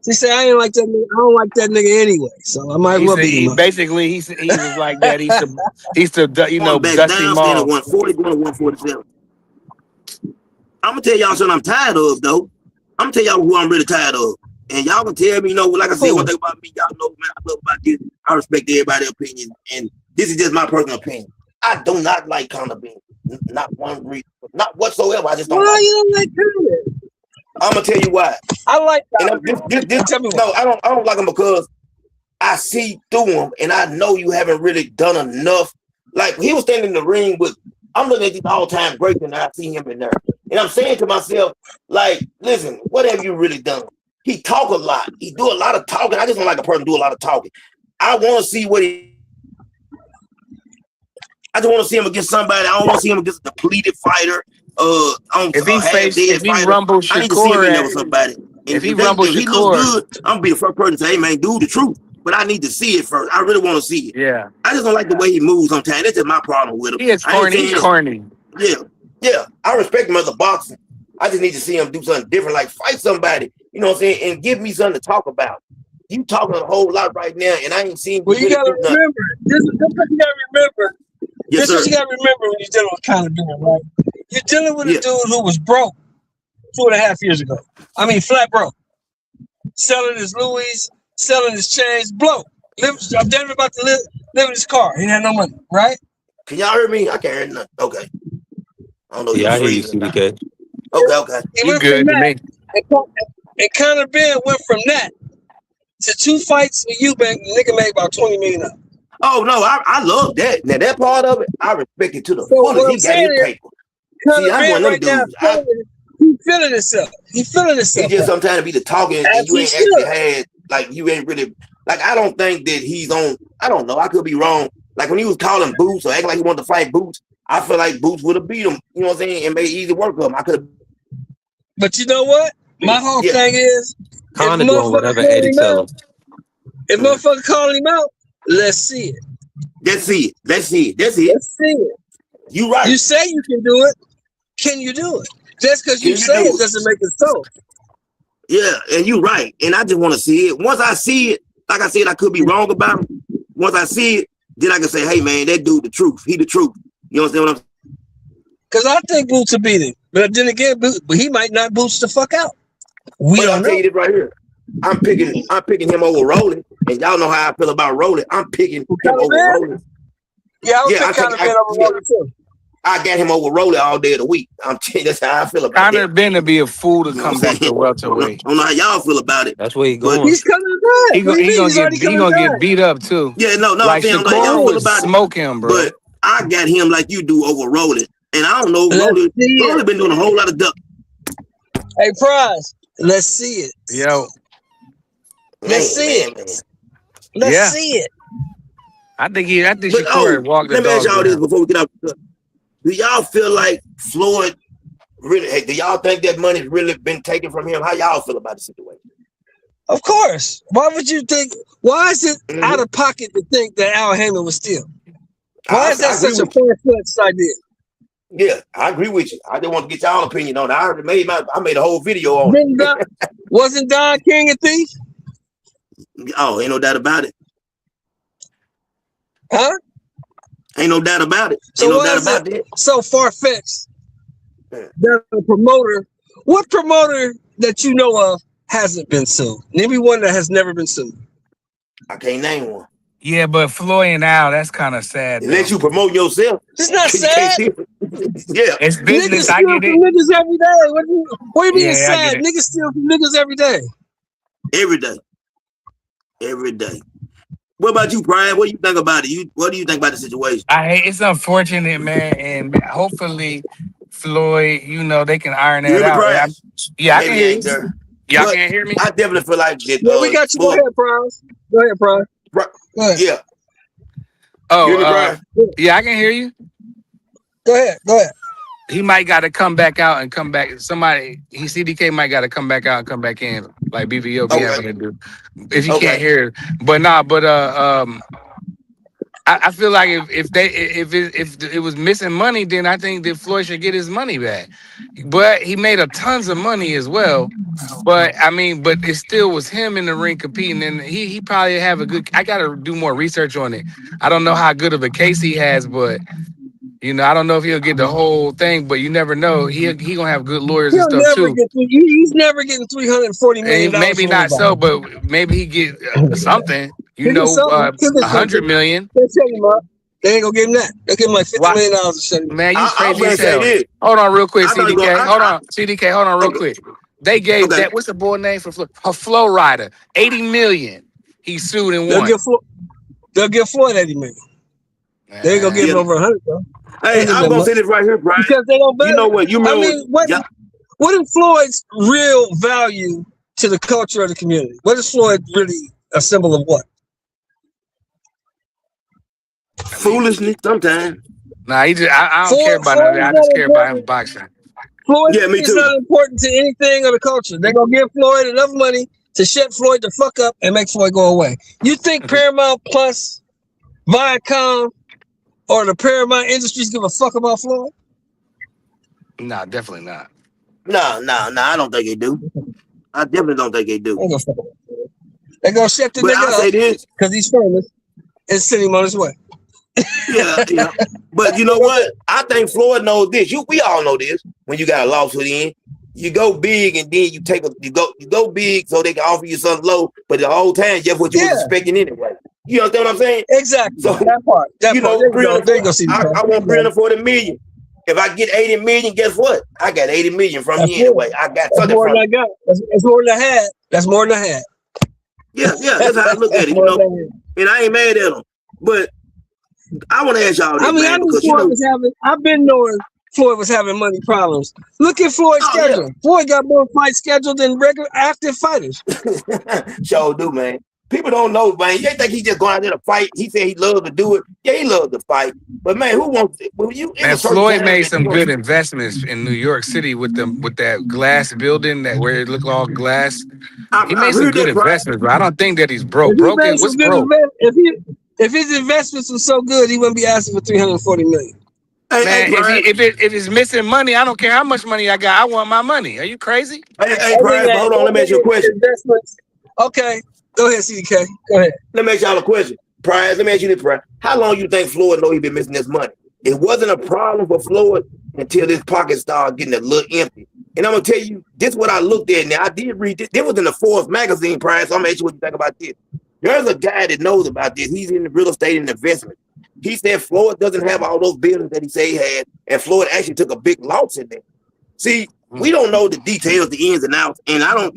He said, I ain't like that nigga. I don't like that nigga anyway, so I might well be. Basically, he was like that. He's to dusty down, Maul. 140, going to 147. I'm gonna tell y'all something I'm tired of, though. I'm gonna tell y'all who I'm really tired of, and y'all can tell me, like I said, one thing about me, y'all know, man, I love about this. I respect everybody's opinion, and this is just my personal opinion. I do not like Conor Benn, not one reason, not whatsoever. I just don't. Why you don't like Conor? I'm gonna tell you why. I like that. I don't like him because I see through him, and I know you haven't really done enough. Like, he was standing in the ring with. I'm looking at these all-time greats, and I see him in there, and I'm saying to myself, like, listen, what have you really done? He talk a lot. He do a lot of talking. I just don't like a person do a lot of talking. I want to see what he. I just want to see him against somebody. I don't want to see him against a depleted fighter. If he rumbles Shakur, I need to see him in there with somebody. If he rumbles Shakur, he looks good, I'm gonna be the first person to say, "Hey man, do the truth." But I need to see it first. I really want to see it. Yeah. I just don't like the way he moves sometimes. That's just my problem with him. He is corny. He's corny. Yeah. I respect him as a boxer. I just need to see him do something different, like fight somebody. You know what I'm saying? And give me something to talk about. You talking a whole lot right now, and I ain't seen. Well, you gotta remember. This is what you gotta remember. Yes, this is what you gotta remember when you're dealing with Conor Benn, right? You're dealing with a dude who was broke 2.5 years ago. I mean, flat broke. Selling his Louis, selling his chains, broke. I'm dead about to live in his car. He had no money, right? Can y'all hear me? I can't hear nothing. Okay. I don't know. Yeah, I hear you, CBK. Okay. He went good from that. And Conor Benn went from that to 2 fights with Eubank. The nigga made about $20 million. Oh no, I love that. Now that part of it, I respect it to the So fullest. what He I'm got saying his is, paper. Conor See, I'm Ben one of right them now, dudes. he feeling himself. He feeling He himself. just Right? sometimes be the talking and As you he ain't actually should. had like you ain't really like I don't think that he's on. I don't know. I could be wrong. Like when he was calling Boots or acting like he wanted to fight Boots, I feel like Boots would have beat him. You know what I'm saying? And made easy work of him. I could have. But you know what? My whole Yeah, thing is, if Connor doing motherfucker whatever calling Eddie him tell out, him. if motherfucker calling him out, let's see it. that's it. That's it. That's it. Let's see it. You right. You say you can do it. Can you do it? Just because Can you you say do it it? doesn't make it so. Yeah, and you right. And I just want to see it. Once I see it, like I said, I could be wrong about it. Once I see it, then I can say, hey man, that dude the truth. He the truth. You understand what I'm saying? Because I think Boots will beat him. But then again, but he might not Boots the fuck out. We But I'll don't tell know. you this right here. I'm picking him over Rolling. And y'all know how I feel about Rolling. I'm picking him Conor over Ben? Rolling. Yeah, I would Yeah, pick Conor Ben over Rolling too. I got him over Rolling all day of the week. I'm telling you, that's how I feel about Conor him. Ben to be a fool to You know come what I'm back to saying? I welterweight. don't know how y'all feel about it. That's where he But going. He's coming back. He What do you mean? He's already he coming gonna get back. beat up too. yeah, no, I'm Like saying I don't know how Shakur y'all feel would about it. smoke him, bro. But I got him like you do over Rolling. And I don't know, Let's see Rolling it. been doing a whole lot of duck. Hey, Prize, let's see it. Yo, Let's see it. Man. Let's yeah. see it. I think But Shakur had walked the let me ask dog y'all this down. before we get out. Do y'all feel like Floyd really? Hey, do y'all think that money's really been taken from him? How y'all feel about the situation? Of course. Why would you think? Why is it out of pocket to think that Al Heyman was steal? Why is that such a far-fetched idea? Yeah, I agree with you. I just want to get y'all opinion on it. I already I made a whole video on it. Wasn't Don King a thief? Oh, ain't no doubt about it. Huh? Ain't no doubt about it. So Ain't no why doubt is about it that. so far-fetched that a promoter, what promoter that you know of hasn't been sued? Name me one that has never been sued. I can't name one. Yeah, but Floyd and Al, that's kind of sad. Unless Though. you promote yourself. It's not You can't sad. steal. Yeah. It's Niggas business. I steal get from it. niggas every day. What do you mean it's Yeah, I get sad? it. Niggas steal from niggas every day. Every day. Every day. What about you, Brian? What do you think about it? What do you think about the situation? It's unfortunate, man, and hopefully Floyd, they can iron You that hear me, out. Brian? Yeah, I can Maybe hear ain't you. there. Y'all But can't hear me? I definitely feel like that. Yeah, we got you. Go Floyd, ahead, Prize. Go ahead, Prize. Go ahead. Yeah. Oh, You hear me, Brian? yeah, I can hear you. Go ahead. He might got to come back out and come back. CDK might got to come back out and come back in, like BBO be having to do. If you can't hear it, I feel like if it was missing money, then I think that Floyd should get his money back. But he made a tons of money as well. But it still was him in the ring competing, and he probably have a good. I got to do more research on it. I don't know how good of a case he has, but I don't know if he'll get the whole thing. But you never know. He gonna have good lawyers and stuff too. He's never getting $340 million. Maybe from not anybody. so, but maybe he get something. He'll get something. He'll get $100 million. They'll shut him up. They ain't gonna give him that. They'll give him like $50 million to shut him up. Man, you I'm crazy gonna as say hell. this. Hold on real quick, I thought CDK. Hold on real quick. They gave that, what's the boy name for Flow Rider? $80 million. He sued and won. They'll give Floyd $80 million. They ain't gonna give him over 100 though. Hey, I'm gonna say this right here, Brian. Because they don't bet. You know what? You remember? What is Floyd's real value to the culture of the community? What is Floyd really a symbol of what? Foolishness sometimes. Nah, I don't care about none of that. I just care about him boxing. Floyd is not important to anything of the culture. They're gonna give Floyd enough money to shut Floyd the fuck up and make Floyd go away. You think Paramount Plus, Viacom, or the Paramount Industries give a fuck about Floyd? Nah, definitely not. No, I don't think they do. I definitely don't think they do. They're gonna shut the nigga up because he's famous and send him on his way. Yeah. But you know what? I think Floyd knows this. We all know this. When you got a lawsuit in, you go big and then you go big so they can offer you something low, but the whole time just what you was expecting anyway. You understand what I'm saying? Exactly. So that part. There you go. I want 340 million. If I get 80 million, guess what? I got 80 million from you anyway. I got something from you. That's more than I had. That's more than I had. Yeah, that's how I look at it. And I ain't mad at them. But I want to ask y'all this, I mean, I man, knew because Floyd was having. I've been knowing Floyd was having money problems. Look at Floyd's schedule. Floyd got more fights scheduled than regular active fighters. Sure do, man. People don't know, man. They think he just going out there to fight. He said he loves to do it. Yeah, he loves to fight. But man, who wants it? Well, you Man, Floyd made some good investments in New York City with that glass building where it looked all glass. He made some good investments, but I don't think that he's broke. What's broke? If his investments were so good, he wouldn't be asking for $340 million. Man, if it's missing money, I don't care how much money I got. I want my money. Are you crazy? Hey, Brian, hold on. Let me ask you a question. Okay, go ahead, CDK. Go ahead. Let me ask y'all a question. Prize, let me ask you this, Prize. How long you think Floyd know he been missing this money? It wasn't a problem for Floyd until his pocket started getting a little empty. And I'm gonna tell you, this is what I looked at. Now I did read this. This was in the Forbes magazine, Prize. So I'm gonna ask you what you think about this. There's a guy that knows about this. He's in the real estate and investment. He said Floyd doesn't have all those buildings that he said he had, and Floyd actually took a big loss in there. See, we don't know the details, the ins and outs, and I don't,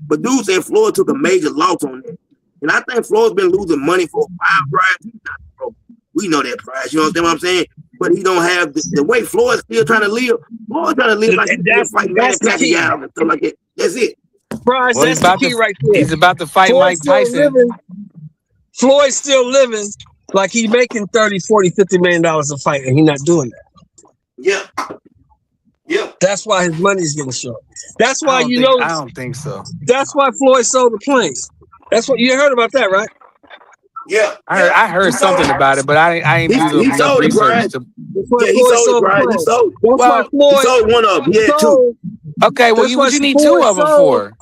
but dude said Floyd took a major loss on that. And I think Floyd's been losing money for a while, Prize. He's not broke. We know that, Prize. You understand what I'm saying? But he don't have the way Floyd's still trying to live. Floyd's trying to live like he's fighting Manny Pacquiao and stuff like that. That's it. Prize, well, that's the key right there. He's about to fight Mike Tyson. Floyd's still living like he's making $30, $40, $50 million a fight, and he's not doing that. Yeah. That's why his money's getting short. That's why I don't think so. That's why Floyd sold the planes. That's what you heard about that, right? Yeah. I heard something about it, but I ain't do enough research. He sold it. He sold one of them. He had two. Okay, well, what you need two of them for?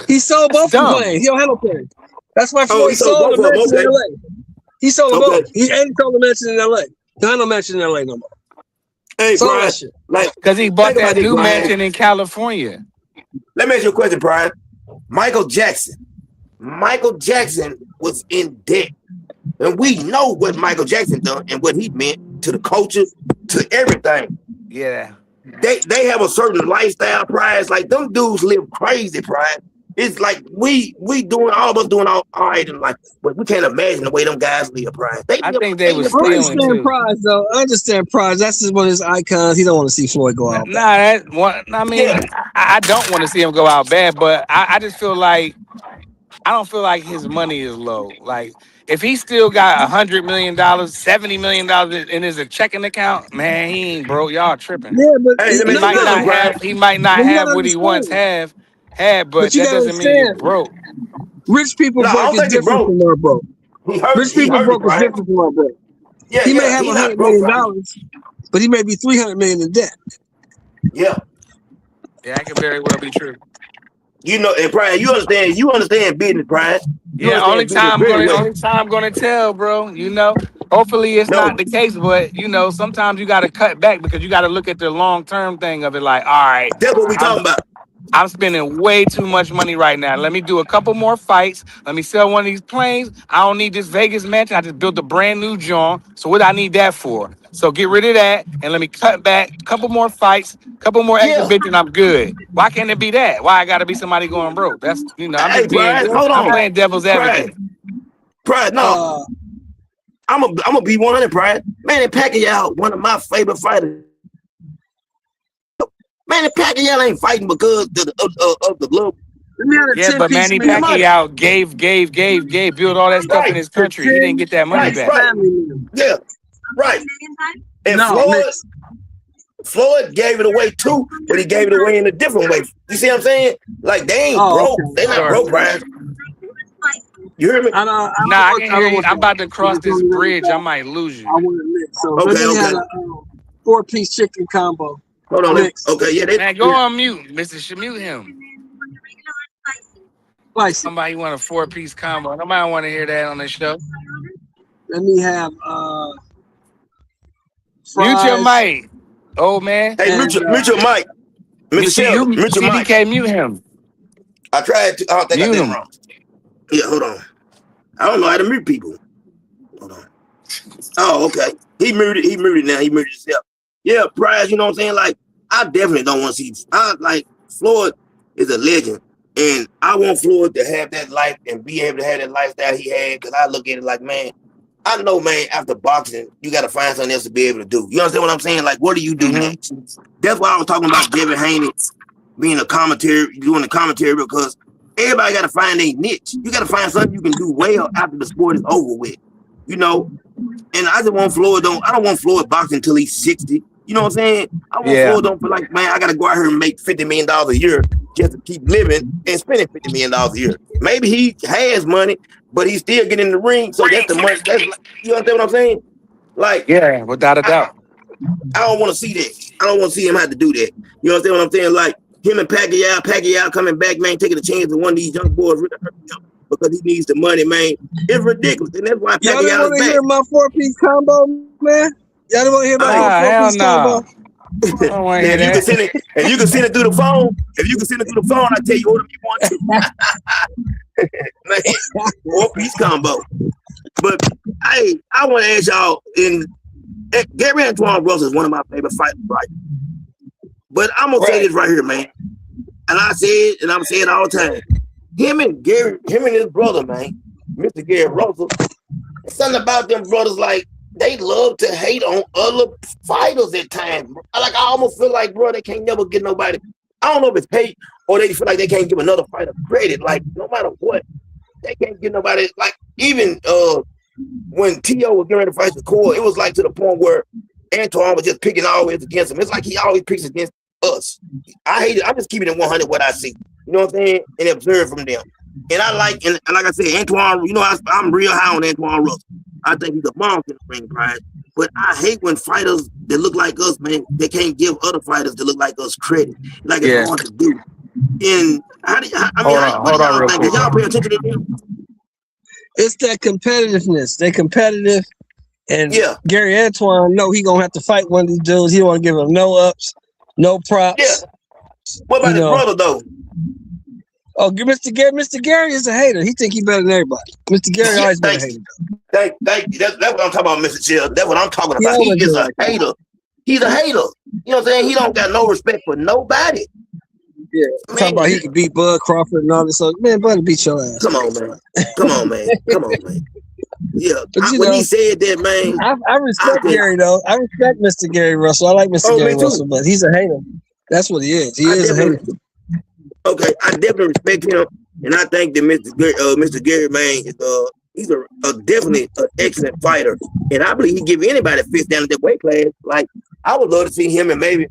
He sold both of the planes. He don't have no planes. That's why Floyd sold the mansion in LA. He sold them both. He sold the mansion in LA. There ain't no mansion in LA no more. Hey, Brian, because he bought that new mansion in California. Let me ask you a question, Brian. Michael Jackson was in debt. And we know what Michael Jackson done and what he meant to the culture, to everything. Yeah. They have a certain lifestyle, Prize. Like them dudes live crazy, Prize. It's like we doing all of us doing all right in life, but we can't imagine the way them guys live, Prize. I think they was stealing too. Prize though. I understand Prize. That's just one of his icons. He don't want to see Floyd go out. I don't want to see him go out bad, but I just feel like I don't feel like his money is low. Like if he still got $100 million, $70 million in his checking account, man, he ain't broke. Y'all tripping. Yeah, but he might not have what he once had, but that doesn't mean he's broke. Rich people broke is different from our broke. Rich people broke is different from our broke. Yeah, he may have $100 million, but he may be $300 million in debt. Yeah, that could very well be true. And Brian, you understand business, Brian. Yeah, only time I'm gonna tell, bro. Hopefully it's not the case, but sometimes you gotta cut back because you gotta look at the long-term thing of it. Like, all right, that's what we talking about. I'm spending way too much money right now. Let me do a couple more fights. Let me sell one of these planes. I don't need this Vegas mansion. I just built a brand new joint. So what do I need that for? So get rid of that and let me cut back. A couple more fights, couple more exhibitions. I'm good. Why can't it be that? Why I got to be somebody going broke? That's I'm playing devil's advocate. Pride, no. I'm gonna be 100, Pride. Manny Pacquiao, one of my favorite fighters. Manny Pacquiao ain't fighting because of the love. Yeah, but Manny Pacquiao gave, built all that stuff in his country. He didn't get that money back. Yeah, right. And Floyd gave it away too, but he gave it away in a different way. You see what I'm saying? Like they ain't broke. Okay. They not broke, Brian. You hear me? I can hear you. I'm about to cross this bridge. I might lose you. I want to mix. So let me have a 4-piece chicken combo. Hold on. Okay, yeah. Man, go on mute, Mr. Mute him. Somebody want a 4-piece combo. Nobody want to hear that on the show. Let me have mute your mic, old man. Hey, mute your mic. CDK, mute him. I tried to. I don't think I did it wrong. Yeah, hold on. I don't know how to mute people. Hold on. Oh, okay. He muted now. He muted himself. Yeah, Prize, you know what I'm saying? Like, I definitely don't want to see. Floyd is a legend. And I want Floyd to have that life and be able to have that lifestyle he had. Because I look at it like, man, I know, man, after boxing, you got to find something else to be able to do. You understand what I'm saying? Like, what do you do next? That's why I was talking about Devin Haney being a commentary, doing the commentary, because everybody got to find a niche. You got to find something you can do well after the sport is over with. You know, and I just want Floyd. I don't want Floyd boxing until he's 60. You know what I'm saying? I want Floyd don't feel like, man, I got to go out here and make $50 million a year just to keep living and spending $50 million a year. Maybe he has money, but he's still getting in the ring. So that's the money. That's, you understand what I'm saying? Like, yeah, without a doubt. I don't want to see that. I don't want to see him have to do that. You understand what I'm saying? Like, him and Pacquiao coming back, man, taking a chance with one of these young boys really hurt him because he needs the money, man. It's ridiculous. And that's why Y'all Pacquiao didn't want is to back. hear my 4-piece combo, man? Y'all didn't want to hear about my 4-piece combo? I don't want to hear If you that. can send it, if you can send it through the phone, I tell you order me one too. Man, 4-piece combo. But I want to ask y'all, Gary Antoine Russell is one of my favorite fighters, right? But I'm gonna say this right here, man. And I say it, and I'm saying it all the time. Him and his brother, man, Mr. Gary Russell, something about them brothers, like, they love to hate on other fighters at times. Like, I almost feel like, bro, they can't never get nobody. I don't know if it's hate or they feel like they can't give another fighter credit. Like, no matter what, they can't get nobody. Like, even when T.O. was getting ready to fight the core, it was like to the point where Antoine was just picking always against him. It's like he always picks against us. I hate it. I'm just keeping it 100 what I see. You know what I'm saying? And observe from them. And I like, and like I said, Antoine, you know, I'm real high on Antoine Russell. I think he's a monster in the ring, right? But I hate when fighters that look like us, man, they can't give other fighters that look like us credit. Like, it's hard to do. And what do y'all think? Did y'all pay attention to them? It's that competitiveness. They're competitive. And Yeah. Gary Antoine, no, he gonna have to fight one of these dudes. He don't want to give him no ups, no props. Yeah. What about his brother though? Oh, Mr. Gary is a hater. He think he better than everybody. Mr. Gary always been a hater. Thank you. That's what I'm talking about, Mr. Chill. That's what I'm talking about. He is a hater. He's a hater. You know what I'm saying? He don't got no respect for nobody. Yeah. Talking about he could beat Bud Crawford and all this other. Man, Bud beat your ass. Come on, man. Come on, man. Yeah. When he said that, man. I respect Gary, though. I respect Mr. Gary Russell. I like Mr. Gary Russell, but he's a hater. That's what he is. He is a hater. Okay, I definitely respect him, and I think that Mr. Gary, man, he's definitely an excellent fighter, and I believe he give anybody a fist down at that weight class. Like, I would love to see him and maybe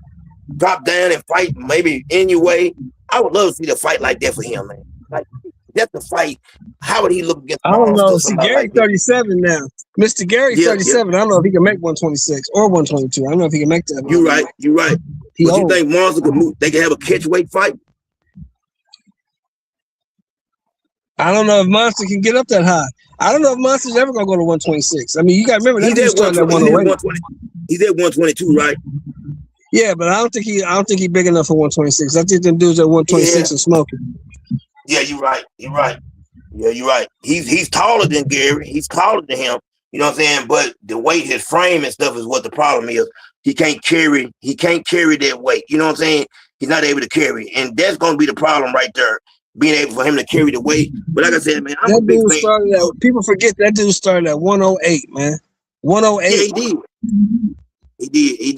drop down and fight, maybe anyway. I would love to see the fight like that for him, man. Like, that's the fight. How would he look against? I don't know. See, Gary 37 now. Mr. Gary 37. I don't know if he can make 126 or 122. I don't know if he can make that. You're right. But you think Monster could move? They can have a catch weight fight? I don't know if Monster can get up that high. I don't know if Monster's ever gonna go to 126. I mean, you gotta remember that dude's starting at 108. He's at 122, right? Yeah, but I don't think he's big enough for 126. I think them dudes at 126 are smoking. Yeah, you're right. Yeah, you're right. He's taller than Gary. He's taller than him. You know what I'm saying? But the weight, his frame and stuff is what the problem is. He can't carry that weight. You know what I'm saying? He's not able to carry. And that's gonna be the problem right there. Being able for him to carry the weight. But like I said, man, I'm a big fan. People forget that dude started at 108, man. 108. Yeah, he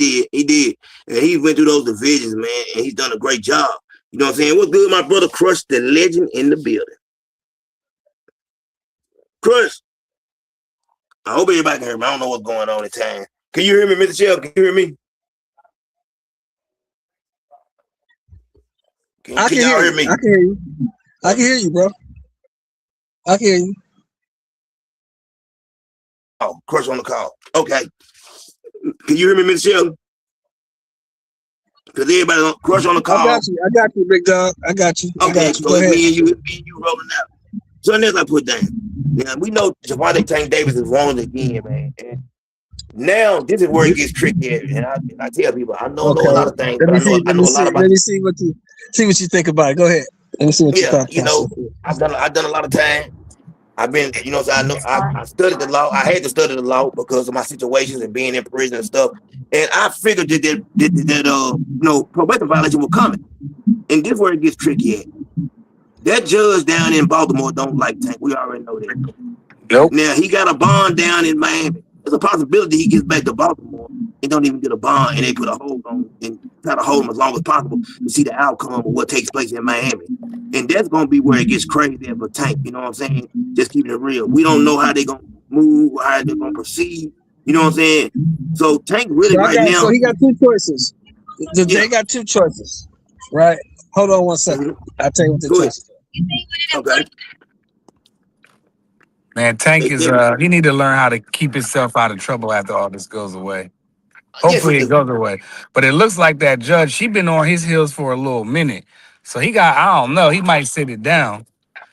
did. And he went through those divisions, man, and he's done a great job. You know what I'm saying? What's good, my brother Crush, the legend in the building. Crush. I hope everybody can hear me. I don't know what's going on in time. Can you hear me, Mr. Shell? Can you hear me? I can hear me. I can hear you. I can hear you, bro. I can hear you. Oh, Crush on the call. Okay. Can you hear me, Mr. Shell? Because everybody on Crush on the call. I got you, big dog. I got you. Okay, so it's me and you rolling out. So next I put down. Now we know Javante Tank Davis is wrong again, man. And now this is where it gets tricky. And I tell people, I know a lot of things. Let me see what you think about it. Go ahead. Let me see what you thought. You know, I've done a lot of time. I've been, you know, so I studied the law. I had to study the law because of my situations and being in prison and stuff. And I figured that you know, probation violation was coming. And this is where it gets tricky at. That judge down in Baltimore don't like Tank. We already know that. Nope. Now he got a bond down in Miami. There's a possibility he gets back to Baltimore and don't even get a bond, and they put a hold on and try to hold him as long as possible to see the outcome of what takes place in Miami. And that's gonna be where it gets crazy for Tank. You know what I'm saying? Just keeping it real. We don't know how they're gonna move, how they're gonna proceed. You know what I'm saying? So Tank really now. So he got two choices. They got two choices, right? Hold on one second. I'll tell you what the choices are. Okay. Man, Tank is he need to learn how to keep himself out of trouble after all this goes away. Hopefully it goes away. But it looks like that judge, she been on his heels for a little minute. So he got, I don't know, he might sit it down.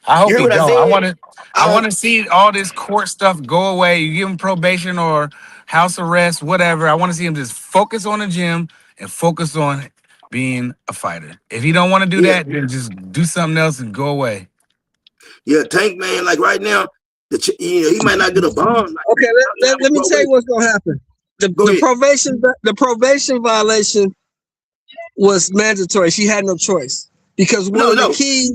I hope he don't. I want to see all this court stuff go away. You give him probation or house arrest, whatever. I want to see him just focus on the gym and focus on being a fighter. If he don't want to do that, then just do something else and go away. Yeah, Tank, man, like right now, he might not get a bond. Okay, let me tell you what's gonna happen. The probation violation was mandatory. She had no choice because one of the keys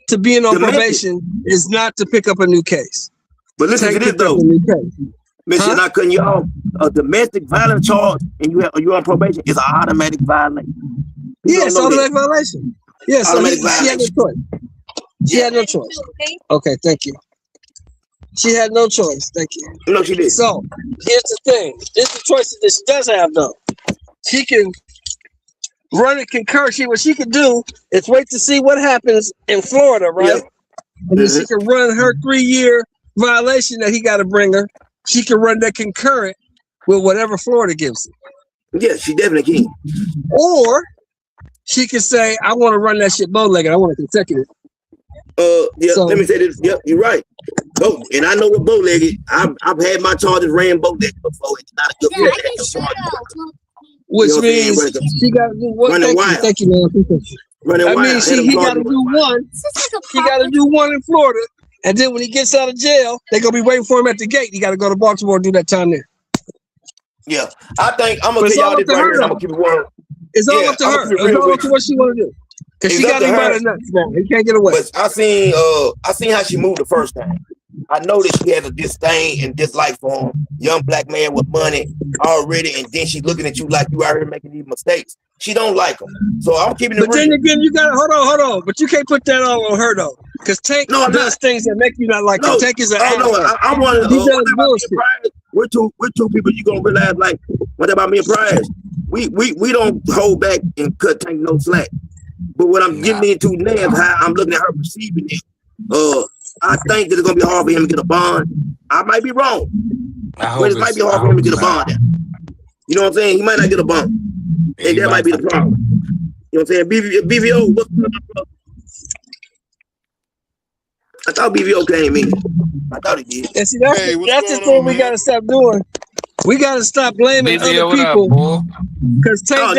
to being on probation is not to pick up a new case. But listen to this though, Mister, not cutting you off. A domestic violence charge and you're on probation is an automatic violation. Yes, automatic violation. Yes, she had no choice. She had no choice. Okay, thank you. She had no choice. Thank you. No, she did. So here's the thing. Here's the choices that she does have, though. She can run and concur. What she can do is wait to see what happens in Florida, right? Yep. And then she can run her 3-year violation that he got to bring her. She can run that concurrent with whatever Florida gives her. Yeah, she definitely can. Or she can say, I want to run that shit bow-legged. I want a consecutive. Let me say this. Yep, you're right. And I know what bow-legged. I've had my charges ran bow-legged before. It's not a good feeling. Which means she got to do one. Thank you, man. Running wild. He got to do one. He got to do one in Florida, and then when he gets out of jail, they're gonna be waiting for him at the gate. He got to go to Baltimore and do that time there. Yeah, I think I'm gonna tell y'all this right here. I'm gonna keep it one. It's all up to her. It's all up to what she want to do. Cause she got him by the nuts now. He can't get away. But I seen how she moved the first time. I know that she has a disdain and dislike for him. Young black man with money already, and then she's looking at you like you out here making these mistakes. She don't like him. So I'm keeping it real. But then again, you gotta hold on. But you can't put that all on her though. Because Tank does things that make you not like him. Tank is an I want to we're two people you gonna realize like what about me and Prize? We don't hold back and cut Tank no slack. But what I'm getting into now is how I'm looking at her perceiving it. I think that it's gonna be hard for him to get a bond. I might be wrong, but it might be hard for him to get a bond. You know what I'm saying? He might not get a bond, and that might be the problem. You know what I'm saying? BVO, what's going on, bro? I thought BVO came in. I thought he did. And see, that's the thing we gotta stop doing. We gotta stop blaming other people because Tank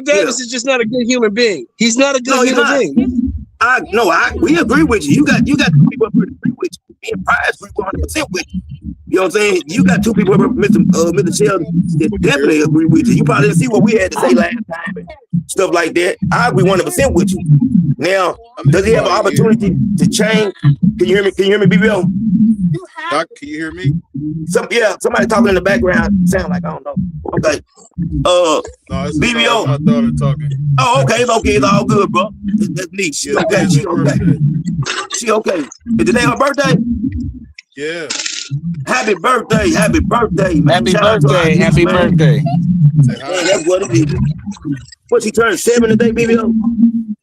Davis is just not a good human being. He's not a good human being. We agree with you. You got two people who agree with you. Me and Prize agree 100% with you. You know what I'm saying? You got two people, Mr. Sheldon, that definitely agree with you. You probably didn't see what we had to say last time and stuff like that. I agree 100% with you. Now, does he have an opportunity to change? Can you hear me? Can you hear me, BBO? Doc, can you hear me? Somebody talking in the background. Sound like I don't know. Okay. No, it's BBO. My daughter talking. Oh, okay, it's all good, bro. That's neat. She okay. She okay. Is today her birthday? Yeah. Happy birthday, man. Happy birthday. Man, that's what it is. What, she turned 7 today, BBO?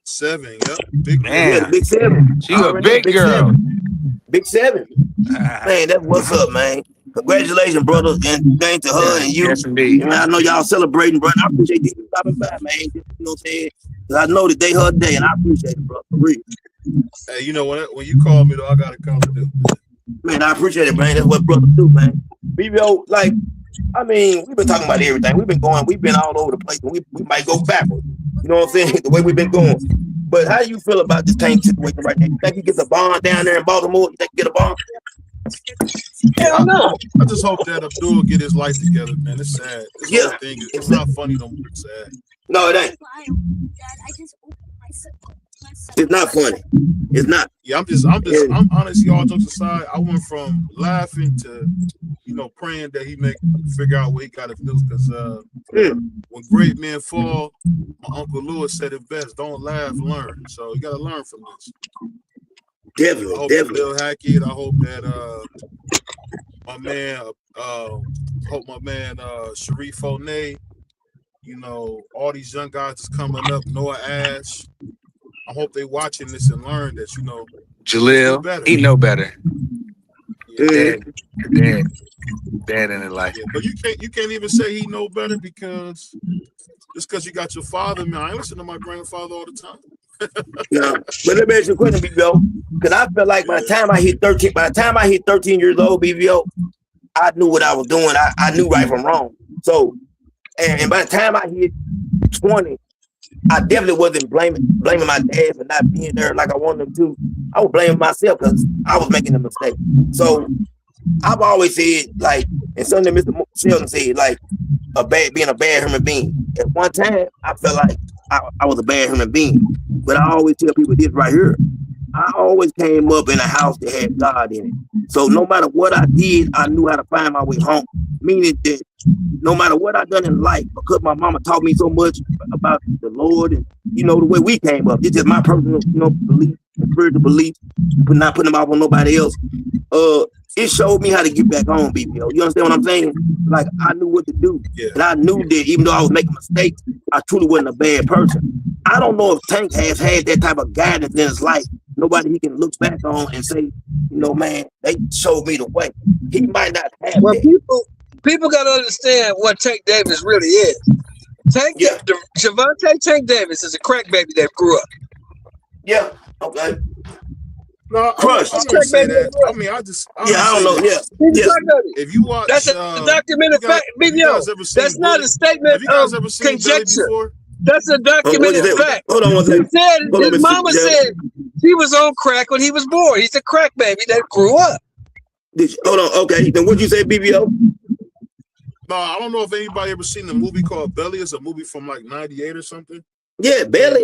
7, yep. Big man. Yeah, big 7. She a big girl. 7. Big 7. Man, that's what's up, man. Congratulations, brother, and thanks to her and you. Yes, indeed. Man, I know y'all celebrating, brother. I appreciate you stopping by, man. You know what I'm saying? Because I know the day her day, and I appreciate it, bro. For real. Hey, you know, when you call me, though, I got to come to. Man, I appreciate it, man. That's what brothers do, man. BBO, like, I mean, we've been talking about everything. We've been all over the place. We might go backwards. You know what I'm saying? The way we've been going. But how do you feel about this Tank situation right now? You think he gets a bond down there in Baltimore? You think he get a bond? Hell no. I just hope that Abdul get his life together, man. It's sad. This whole thing, it's not funny no more. It's sad. No, it ain't. It's not funny. It's not. Yeah, I'm honestly, all jokes aside, I went from laughing to, praying that he figure out what he got to do. Because when great men fall, my Uncle Lewis said it best: don't laugh, learn. So you got to learn from this. Definitely, I hope definitely. Bill Hackett. I hope that my man, Sharif O'Neill. All these young guys is coming up. Noah Ash. I hope they watching this and learn that, Jaleel, he know better. Yeah. Dad in his life. Yeah, but you can't even say he know better because just because you got your father, man. I listen to my grandfather all the time. No, but let me ask you a question, BBO. Because I feel like by the time I hit 13 years old, BBO, I knew what I was doing. I knew right from wrong. So, and by the time I hit 20, I definitely wasn't blaming my dad for not being there like I wanted him to. I was blaming myself because I was making a mistake. So I've always said, like, and something that Mr. Sheldon said, like, being a bad human being. At one time, I felt like I was a bad human being. But I always tell people this right here. I always came up in a house that had God in it. So no matter what I did, I knew how to find my way home. Meaning that no matter what I done in life, because my mama taught me so much about the Lord and, the way we came up. It's just my personal, belief, spiritual belief, not putting them off on nobody else. It showed me how to get back home, BBO. You understand what I'm saying? Like, I knew what to do. Yeah. And I knew that even though I was making mistakes, I truly wasn't a bad person. I don't know if Tank has had that type of guidance in his life. Nobody he can look back on and say, man, they showed me the way. He might not have that. People got to understand what Tank Davis really is. Javante Tank Davis is a crack baby that grew up. Yeah, okay. No, Crush. I don't say that. I mean, I don't know. Yeah. If you watch, that's a documented fact. Video. That's not a statement of conjecture. That's a documented fact. Hold on one second. His mama said he was on crack when he was born. He's a crack baby that grew up. Hold on. Okay. Then what'd you say, BBO? No, I don't know if anybody ever seen the movie called Belly. It's a movie from like '98 or something. Yeah, Belly.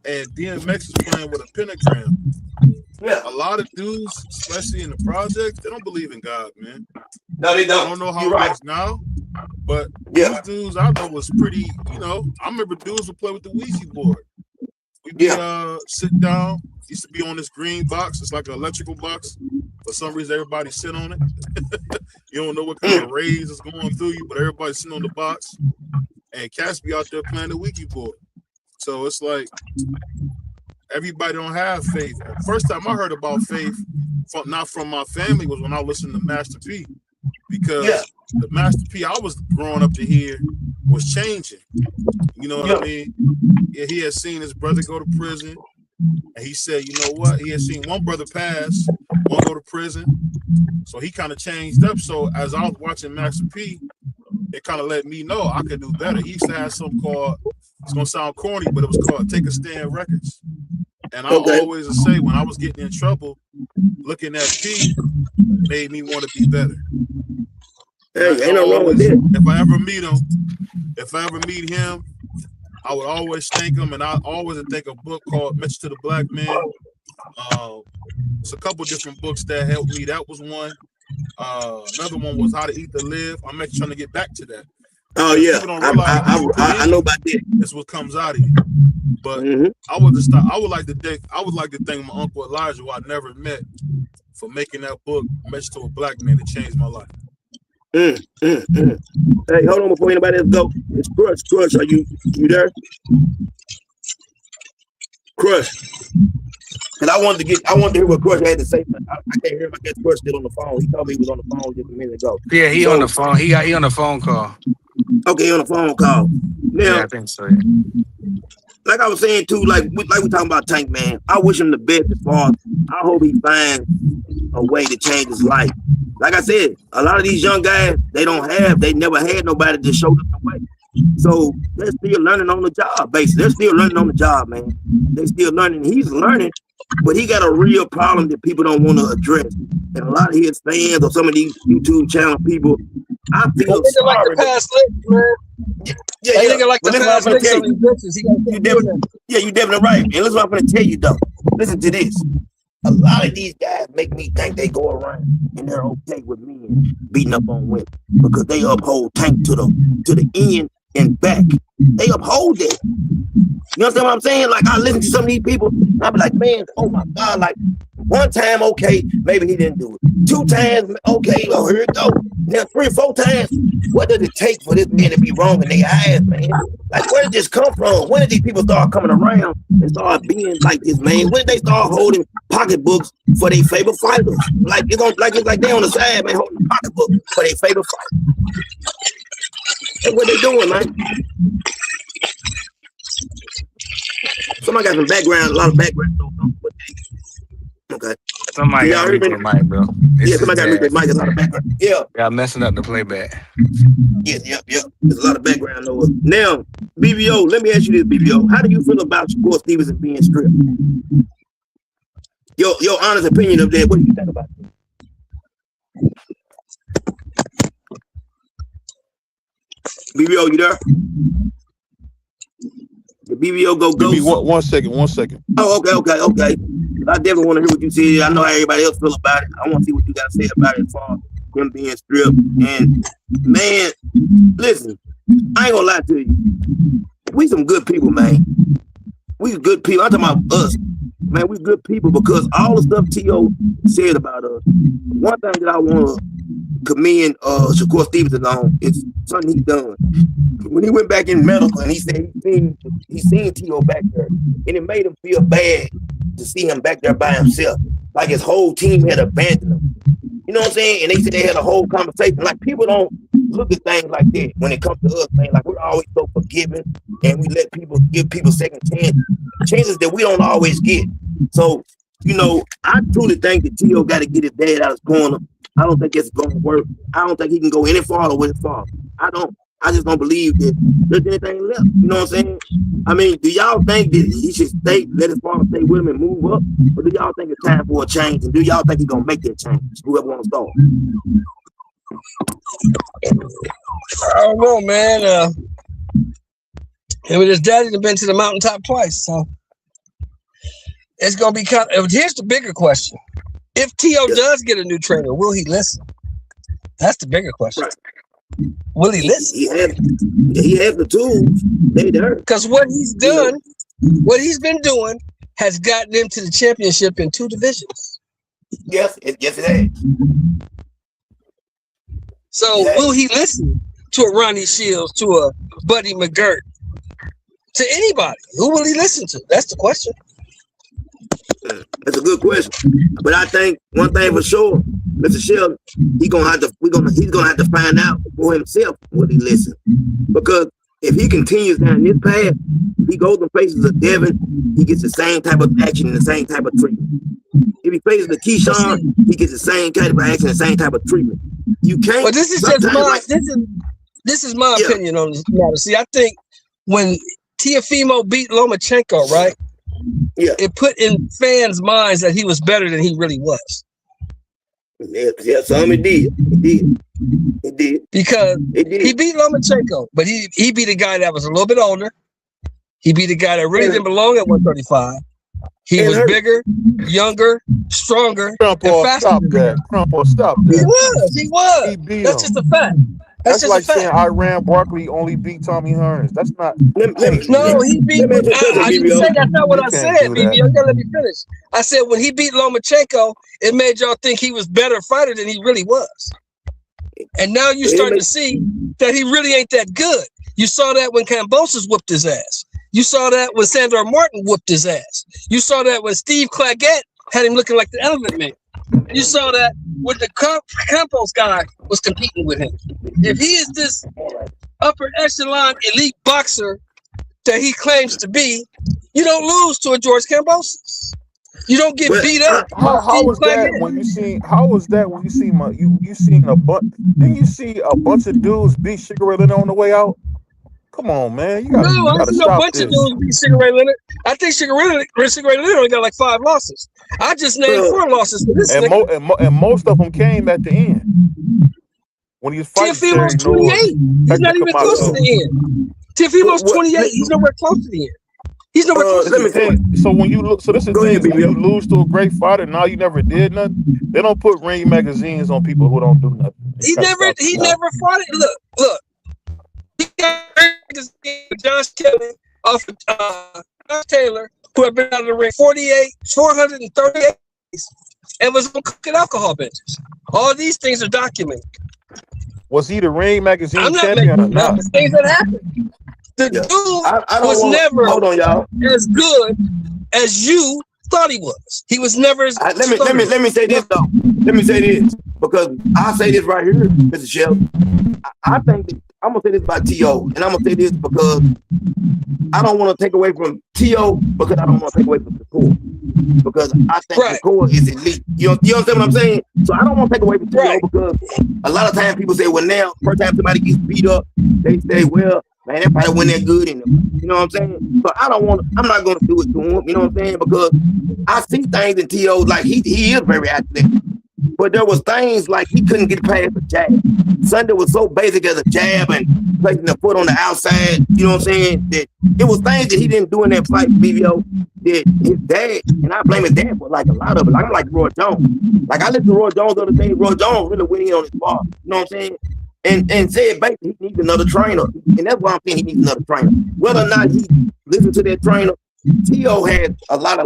And DMX is playing with a pentagram. Yeah. A lot of dudes, especially in the projects, they don't believe in God, man. No, they don't. I don't know how it is now, but these dudes I know was pretty, I remember dudes would play with the Ouija board. We'd sit down, used to be on this green box. It's like an electrical box. For some reason, everybody sit on it. You don't know what kind of rays is going through you, but everybody's sitting on the box. And cats be out there playing the Ouija board. So it's like everybody don't have faith. First time I heard about faith, not from my family, was when I listened to Master P. Because the Master P I was growing up to hear was changing. You know what I mean? Yeah, he had seen his brother go to prison. And he said, you know what? He had seen one brother pass, one go to prison. So he kind of changed up. So as I was watching Master P, it kind of let me know I could do better. He used to have something called, it's going to sound corny, but it was called Take a Stand Records. And I always say when I was getting in trouble, looking at P made me want to be better. Hey, ain't no wrong with this. If I ever meet him, I would always thank him, and I always think a book called Message to the Black Man. It's a couple different books that helped me. That was one. Another one was How to Eat to Live. I'm actually trying to get back to that. Oh yeah, I know about that. That's what comes out of you. But I would like to thank my Uncle Elijah, who I never met, for making that book Message to a Black Man that changed my life. Hey, hold on before anybody else go. It's Crush. Are you there? Crush. Cause I wanted to hear what Crush had to say, but I can't hear him. I guess Crush still on the phone. He told me he was on the phone just a minute ago. Yeah, he on the phone. He on the phone call. Okay, on the phone call. Now, yeah, I think so. Yeah. Like I was saying too, like we talking about Tank, man. I wish him the best as far as I hope he finds a way to change his life. Like I said, a lot of these young guys, they never had nobody to show them the way. So they're still learning on the job, basically. They're still learning on the job, man. They're still learning. He's learning, but he got a real problem that people don't want to address. And a lot of his fans or some of these YouTube channel people, I feel Nigga like the sorry. past lick, man. Yeah. That nigga like the But past licks on these bitches. He gotta keep doing that. you're definitely right. And listen what I'm gonna tell you though. Listen to this. A lot of these guys make me think they go around and they're okay with men beating up on women because they uphold Tank to the end and back. They uphold that. You understand what I'm saying? Like I listen to some of these people, and I be like, man, oh my God, like one time, okay, maybe he didn't do it. 2 times, okay, oh here it go. Now 3 or 4 times, what does it take for this man to be wrong in their eyes, man? Like where did this come from? When did these people start coming around and start being like this, man? When did they start holding pocketbooks for their favorite fighters? Like it's like they on the side, man, holding a pocketbook for their favorite fighter. That's what they doing, man. Somebody got some background, a lot of background. Okay. Somebody got to read the mic, bro. Somebody got to read the mic. A lot of background. Yeah. Y'all messing up the playback. Yep. There's a lot of background noise. Now, BBO, let me ask you this, BBO. How do you feel about Shakur Stevenson being stripped? Your honest opinion of that. What do you think about it? BBO, you there? The BBO go ghost. One second. Oh, okay. I definitely want to hear what you say. I know how everybody else feel about it. I want to see what you got to say about it as far as him being stripped. And man, listen, I ain't gonna lie to you. We some good people, man. We good people. I'm talking about us. Man, we good people because all the stuff T.O. said about us. One thing that I want to commend Shakur Stevenson on is something he done. When he went back in medical and he said he seen T.O. back there, and it made him feel bad to see him back there by himself. Like his whole team had abandoned him. You know what I'm saying? And they said they had a whole conversation. Like people don't look at things like that when it comes to us, man. Like we're always so forgiving and we let people give people second chances that we don't always get. So, you know, I truly think that T.O. got to get his dad out of his corner. I don't think it's going to work. I don't think he can go any farther with his father. I just don't believe that there's anything left. You know what I'm saying? I mean, do y'all think that he should let his father stay with him and move up? Or do y'all think it's time for a change? And do y'all think he's going to make that change? Whoever wants to start. I don't know, man. Him and his daddy have been to the mountaintop twice, so it's going to be kind of... Here's the bigger question. If T.O. does get a new trainer, will he listen? That's the bigger question. Right. Will he listen? He has the tools. They there. Because what he's done, what he's been doing, has gotten him to the championship in 2 divisions. Yes, it has. So will he listen to a Ronnie Shields, to a Buddy McGirt, to anybody? Who will he listen to? That's the question. That's a good question. But I think one thing for sure, Mr. Sheldon, he's gonna have to find out for himself what he listens. Because if he continues down this path, he goes and faces a Devin, he gets the same type of action and the same type of treatment. If he faces the Keyshawn, he gets the same type of action and the same type of treatment. You can't. Well, this is just my this is my opinion on this matter. See, I think when Teofimo beat Lomachenko, right? Yeah, it put in fans' minds that he was better than he really was. Yeah, some it did. It did. Because he beat Lomachenko, but he beat a guy that was a little bit older. He beat a guy that really didn't belong at 135. He was bigger, younger, stronger, and faster. Stop that. He was. That's just a fact. That's like saying Iran Barkley only beat Tommy Hearns. That's not. No, he beat. I didn't say that's not what I said, BB. You gotta let me finish. I said when he beat Lomachenko, it made y'all think he was better fighter than he really was. And now you're starting to see that he really ain't that good. You saw that when Kambosos whooped his ass. You saw that when Sandor Martin whooped his ass. You saw that when Steve Claggett had him looking like the Elephant Man. You saw that when the Campos guy was competing with him. If he is this upper echelon elite boxer that he claims to be, you don't lose to a George Kambosos. You don't get beat up. How was that when you seen? How was that when you see you seen a bunch? Didn't you see a bunch of dudes beat Sugar Ray Leonard on the way out? Come on, man. You gotta, I see a bunch of dudes beat Sugar Ray Leonard. I think Sugar Ray Leonard only got like 5 losses. I just named 4 losses for this and most of them came at the end. When he's fighting Teofimo's Terry, 28. He's not even close to the end. Teofimo's 28. He's nowhere close to the end. He's nowhere close to the end. So when you look, so this is the thing. When you lose to a great fighter, now you never did nothing. They don't put ring magazines on people who don't do nothing. He never fought it. Look. He got Josh Kelly off of Josh Taylor, who had been out of the ring 438 days, and was on cooking alcohol benches. All these things are documented. Was he the ring magazine champion or not? The things that happened. The dude was never as good as you thought he was. He was never as let me say this though. Let me say this because I say this right here, Mr. Shelby. I think that I'm gonna say this about T.O. and I'm gonna say this because I don't want to take away from T.O. because I don't want to take away from the core because I think the core is elite. You understand what I'm saying? So I don't want to take away from T.O. because a lot of times people say, well, now first time somebody gets beat up, they say, well, man, that probably wasn't that good in them. You know what I'm saying? So I'm not gonna do it to him. You know what I'm saying? Because I see things in T.O. like he is very athletic. But there was things like he couldn't get past the jab. Sunday was so basic as a jab and placing the foot on the outside, you know what I'm saying? That it was things that he didn't do in that fight, BBO, that his dad, and I blame his dad for like a lot of it. Like I'm like Roy Jones. Like I listened to Roy Jones the other day. Roy Jones really went in on his bar. You know what I'm saying? And said basically he needs another trainer. And that's why I'm saying he needs another trainer. Whether or not he listened to that trainer, T.O. had a lot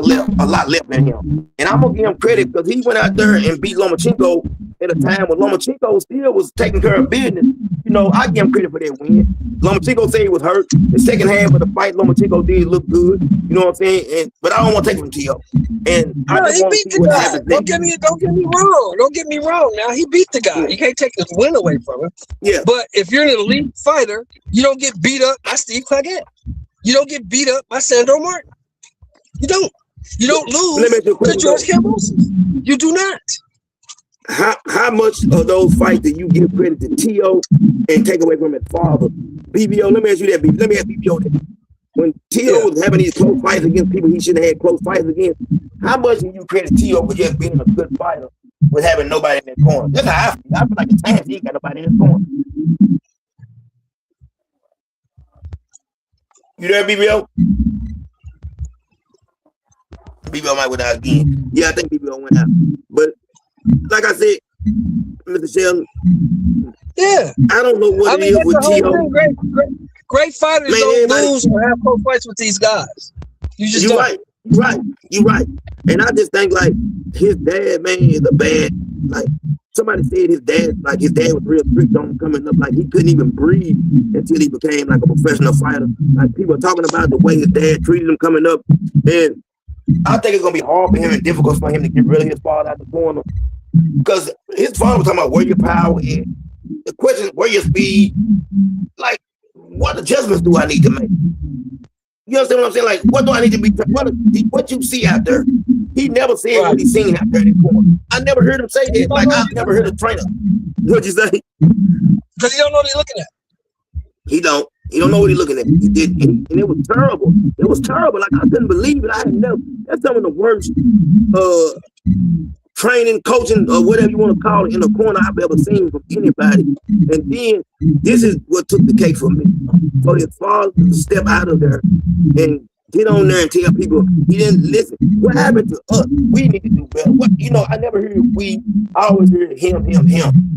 left in him. And I'm gonna give him credit because he went out there and beat Lomachenko at a time when Lomachenko still was taking care of business. You know, I give him credit for that win. Lomachenko said he was hurt. The second half of the fight, Lomachenko did look good. You know what I'm saying? But I don't want to take it from T.O. And he beat the guy. Don't get me wrong. Don't get me wrong. Now he beat the guy. You can't take his win away from him. Yeah. But if you're an elite fighter, you don't get beat up by Steve Claggett. You don't get beat up by Sandro Martin. You don't. You don't lose to George Kambosos. You do not. How much of those fights do you give credit to T.O. and take away from his father? BBO, let me ask you that. Let me ask BBO that. When T.O. was having these close fights against people he shouldn't have had close fights against, how much do you credit T.O. for just being a good fighter with having nobody in that corner? That's how I feel. I feel like it's time he ain't got nobody in his corner. You there, BBO? BBO might went out again. Yeah, I think BBO went out. But like I said, Mr. Sheldon, yeah, I don't know what it is with T.O. Great fighters don't lose or have close fights with these guys. You're right. And I just think like his dad, man, is a bad. Like somebody said, his dad was real strict on him coming up. Like he couldn't even breathe until he became like a professional fighter. Like people are talking about the way his dad treated him coming up, and I think it's gonna be hard for him and difficult for him to get rid of his father out the corner because his father was talking about where your power is. The question is where your speed. Like, what adjustments do I need to make? You understand what I'm saying? Like, what do I need to be? What you see out there? He never said what he seen out there in the corner. I never heard him say that. Like, I've never heard a trainer. What'd you say? Because he don't know what he's looking at. He don't know what he's looking at. He did, and it was terrible. It was terrible. Like I couldn't believe it. I had never. That's some of the worst training, coaching, or whatever you want to call it in a corner I've ever seen from anybody. And then this is what took the cake for me. For his father to step out of there and get on there and tell people he didn't listen. What happened to us? We need to do better. What I never heard we. I always heard him.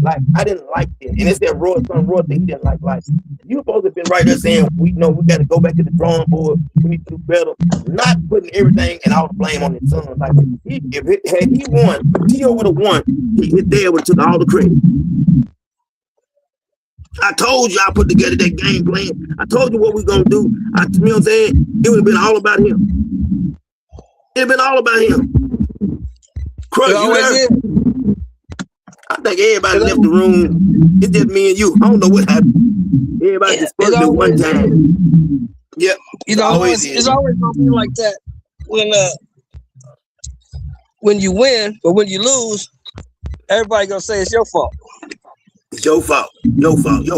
Like I didn't like it. And it's that Roy thing he didn't like. Like you supposed to have been right there saying we got to go back to the drawing board. We need to do better. Not putting everything and all the blame on his son. Like had he won, T.O. would have won. His dad would have took all the credit. I told you I put together that game plan. I told you what we're gonna do. You know what I'm saying? It would have been all about him. It'd been all about him. Crush, you there? I think everybody left the room. It's just me and you. I don't know what happened. Everybody just spoke at one time. Yep. It's always gonna be like that when you win, but when you lose, everybody gonna say it's your fault. It's your fault. Your fault. You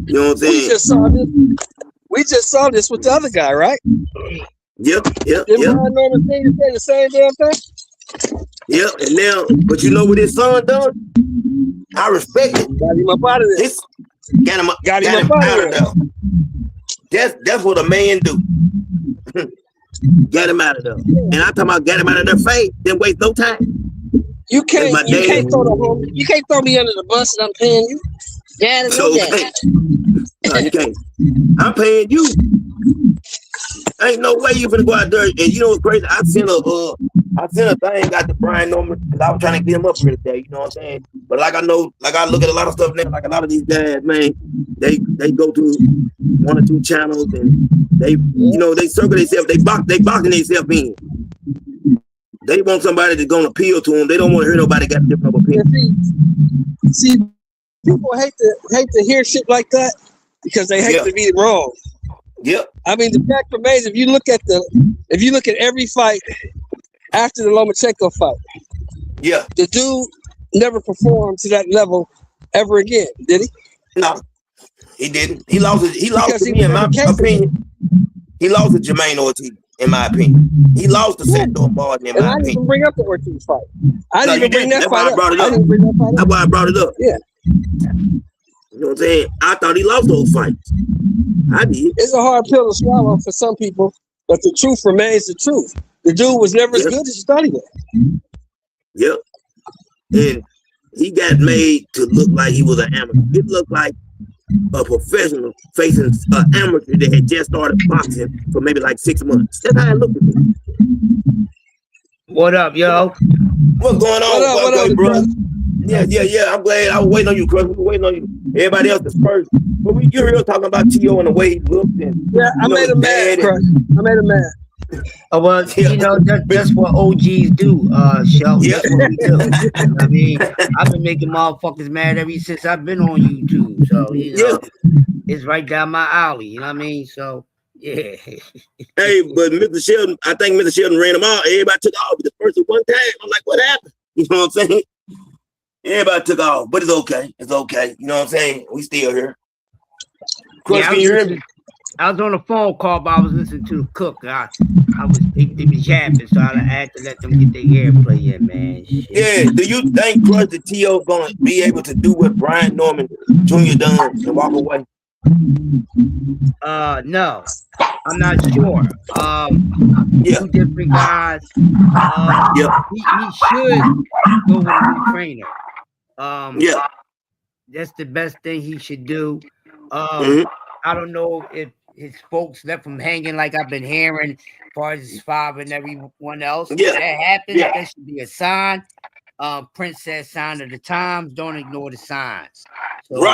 know what I'm saying? We just saw this with the other guy, right? Yep. Didn't Brian Norman say the same damn thing? Yep. And now, but you know what his son done? I respect it. Got him up out of there. This got him up out of there. That's what a man do. Get him out of there. And I'm talking about get him out of their face. Then waste no time. You can't throw me under the bus and I'm paying you. Dad and no dad. No, you can't. I'm paying you. Ain't no way you finna go out there. And you know what's crazy? I sent a thing got to Brian Norman because I was trying to get him up here today. You know what I'm saying? But like I look at a lot of stuff now. Like a lot of these guys, man, they go to 1 or 2 channels and they circle themselves. They boxing themselves in. They want somebody that's gonna appeal to them. They don't want to hear nobody got a different opinion. See, people hate to hear shit like that because they hate to be wrong. Yep. I mean, the fact remains, if you look at every fight after the Lomachenko fight, the dude never performed to that level ever again, did he? No, he didn't. He lost to me, in my opinion. He lost to Jermaine Ortiz, in my opinion. He lost to Sandor Martin, in my opinion. I didn't even bring up the Ortiz fight. I didn't even bring that fight up. That's why I brought it up. Yeah. You know what I'm saying? I thought he lost those fights. I did. It's a hard pill to swallow for some people, but the truth remains the truth. The dude was never as good as you thought he was. Yep. And he got made to look like he was an amateur. It looked like a professional facing an amateur that had just started boxing for maybe like 6 months. That's how it looked to me. What up, yo? What's going on? What up, bro? Yeah. I'm glad. I was waiting on you, Chris. We were waiting on you. Everybody else is first. But you hear us talking about T.O. and the way he looked. And, I made him mad, Chris. I made him mad. Well, that's what OGs do, Shelton. That's what we do. I mean, I've been making motherfuckers mad ever since I've been on YouTube. So, it's right down my alley. You know what I mean? So, yeah. Hey, but Mr. Sheldon, I think Mr. Sheldon ran them out. Everybody took off the first one time. I'm like, what happened? You know what I'm saying? Everybody took off, but it's okay. It's okay. You know what I'm saying? We still here. Chris, can you hear me? I was on a phone call, but I was listening to the cook. They was yapping, so I had to let them get their airplay in, man. Shit. Yeah, do you think Crush the T.O. gonna be able to do what Brian Norman Jr. done and walk away? No, I'm not sure. Two different guys. He should go with a new trainer. That's the best thing he should do. I don't know if his folks left him hanging like I've been hearing, as far as his father and everyone else. If that happens, that should be a sign. Prince said, sign of the times, don't ignore the signs. So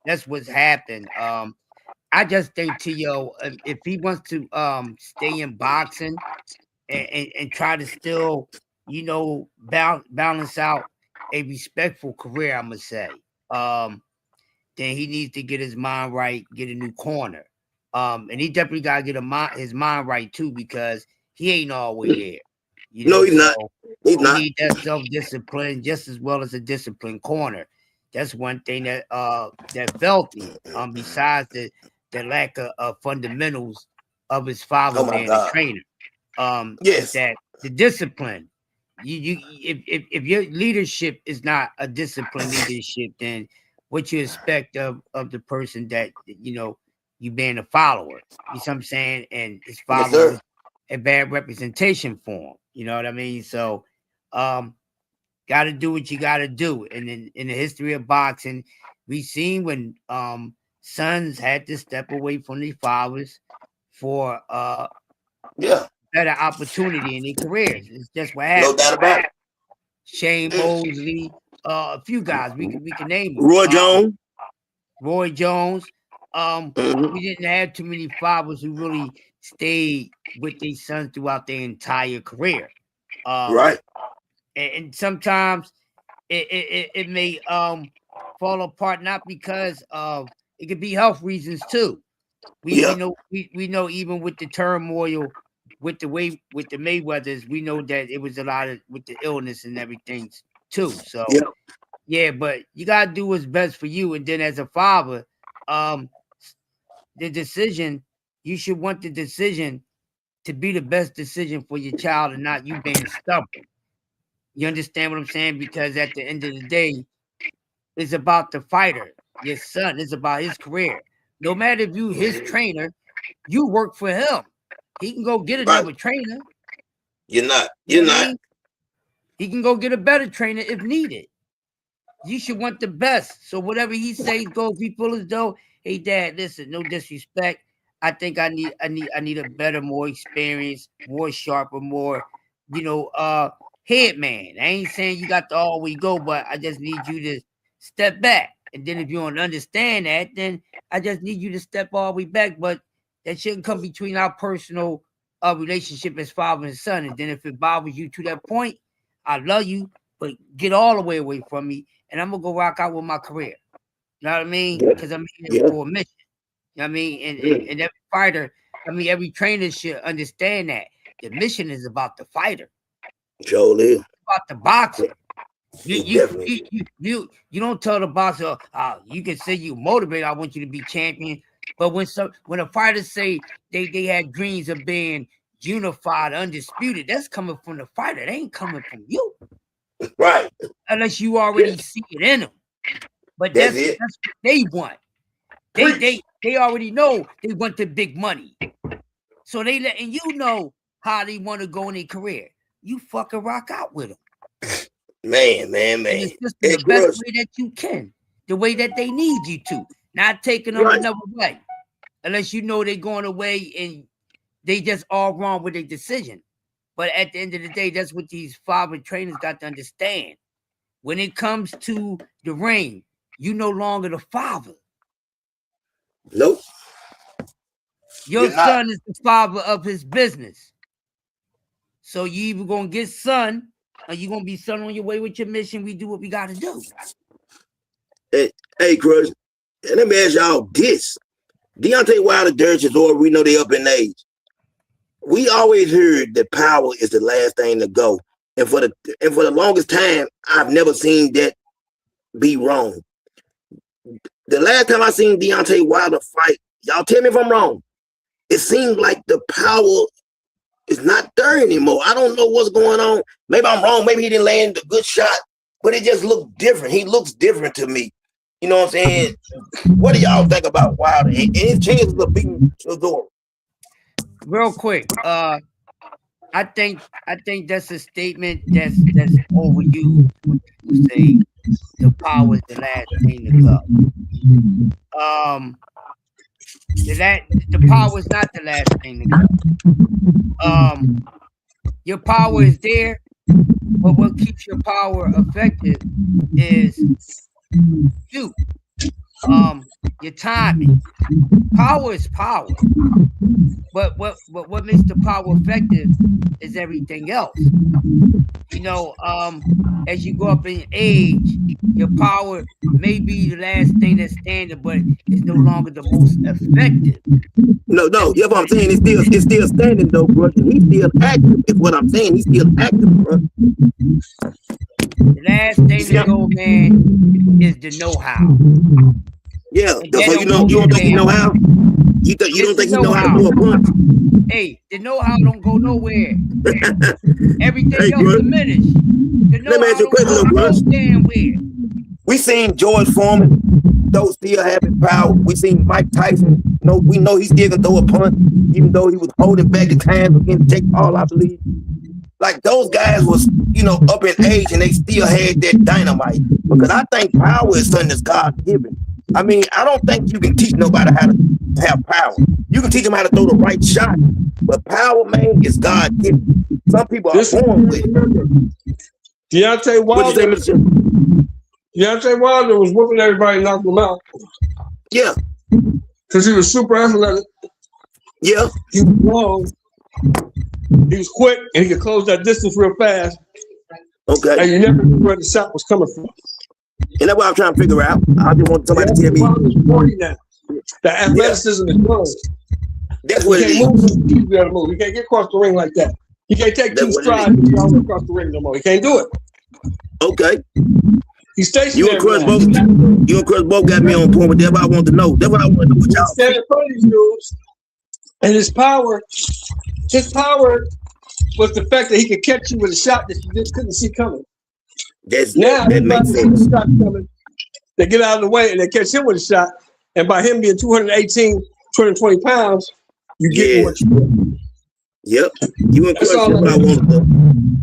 that's what's happened. I just think T.O., if he wants to stay in boxing and try to still, balance out a respectful career, I'm going to say, then he needs to get his mind right, get a new corner. And he definitely got to get his mind right, too, because he ain't always there. No, he's not. He's not. He need that self-discipline just as well as a disciplined corner. That's one thing that felt him, besides the lack of fundamentals of his father being a trainer. That the discipline. If your leadership is not a disciplined leadership, then what you expect of the person that you being a follower. You know what I'm saying? And his father was a bad representation for him. You know what I mean? So gotta do what you gotta do. And in the history of boxing, we've seen when sons had to step away from their fathers for better opportunity in their careers. It's just what happened. No doubt about it. Shane Mosley, a few guys we can name them. Roy Jones. We didn't have too many fathers who really stayed with their sons throughout their entire career. And sometimes it may fall apart, not because of it could be health reasons too. We know even with the turmoil with the Mayweathers, we know that it was a lot of with the illness and everything too. So but you gotta do what's best for you. And then as a father, the decision, you should want the decision to be the best decision for your child and not you being stubborn. You understand what I'm saying? Because at the end of the day, is about the fighter. Your son is about his career. No matter if you his trainer, you work for him. He can go get another trainer. You're not. He can go get a better trainer if needed. You should want the best. So whatever he says, go. If he pull his dough, hey dad, listen, no disrespect. I think I need a better, more experienced, more sharper, more, head man. I ain't saying you got to always go, but I just need you to step back. And then if you don't understand that, then I just need you to step all the way back. But that shouldn't come between our personal relationship as father and son. And then if it bothers you to that point, I love you, but get all the way away from me. And I'm going to go rock out with my career. You know what I mean? Because I'm here for a mission. You know what I mean? And every fighter, every trainer should understand that. The mission is about the fighter. Surely. It's about the boxer. You don't tell the boxer, you can say you motivate, I want you to be champion. But when a fighter say they had dreams of being unified, undisputed, that's coming from the fighter. They ain't coming from you. Right. Unless you already see it in them. But that's what they want. They already know they want the big money. So they letting you know how they want to go in their career. You fucking rock out with them. Man. And it's just the best way that you can. The way that they need you to. Not taking them another way. Unless you know they're going away and they just all wrong with their decision. But at the end of the day, that's what these father trainers got to understand. When it comes to the ring, you no longer the father. Nope. Your son is the father of his business. So you either gonna get son, or you gonna be son on your way with your mission. We do what we gotta do. Hey, Crush, let me ask y'all this. Deontay Wilder, Derek Chisora, we know they up in age. We always heard that power is the last thing to go. And for the longest time, I've never seen that be wrong. The last time I seen Deontay Wilder fight, y'all tell me if I'm wrong. It seemed like the power is not there anymore. I don't know what's going on. Maybe I'm wrong. Maybe he didn't land a good shot, but it just looked different. He looks different to me. You know what I'm saying? What do y'all think about Wilder and his chances of beating Chisora? Real quick, I think that's a statement that's overused when people say the power is the last thing to go. The power is not the last thing to go. Your power is there, but what keeps your power effective is you. Your timing. Power is power, but what makes the power effective is everything else. As you go up in age, your power may be the last thing that's standing, but it's no longer the most effective. No, that's what I'm saying. It's still standing though, bro. He's still active. Is what I'm saying. He's still active, bro. The last thing to go, man, is the know-how. Yeah, so you don't think you know how? You don't think you know how to throw a punch? Hey, the know-how don't go nowhere. Everything else diminished. Let me ask you a question, bro. We seen George Foreman, though still having power. We seen Mike Tyson. We know he still can throw a punch, even though he was holding back at times against Jake Paul, I believe. Like those guys was, up in age and they still had that dynamite. Because I think power is something that's God given. I don't think you can teach nobody how to have power. You can teach them how to throw the right shot, but power, man, is God given. Some people are born with it. Deontay Wilder was whooping everybody and knocked them out. Yeah. Because he was super athletic. Yeah. He was long. He was quick and he could close that distance real fast. Okay. And you never knew where the shot was coming from. And that's what I'm trying to figure out. I just want somebody to tell me. He's 40 now. The athleticism is gone. That's what it is. Move. He can't get across the ring like that. He can't take two strides and get all across the ring no more. He can't do it. Okay. He's stationary. You and Chris both got me on point with that. What I want to know. That's what I want to know what y'all stand in front of these dudes. And his power was the fact that he could catch you with a shot that you just couldn't see coming. That makes sense. they get out of the way and they catch him with a shot. And by him being 218, 220 pounds, you get what you want. Yep. You and Crush what I want to.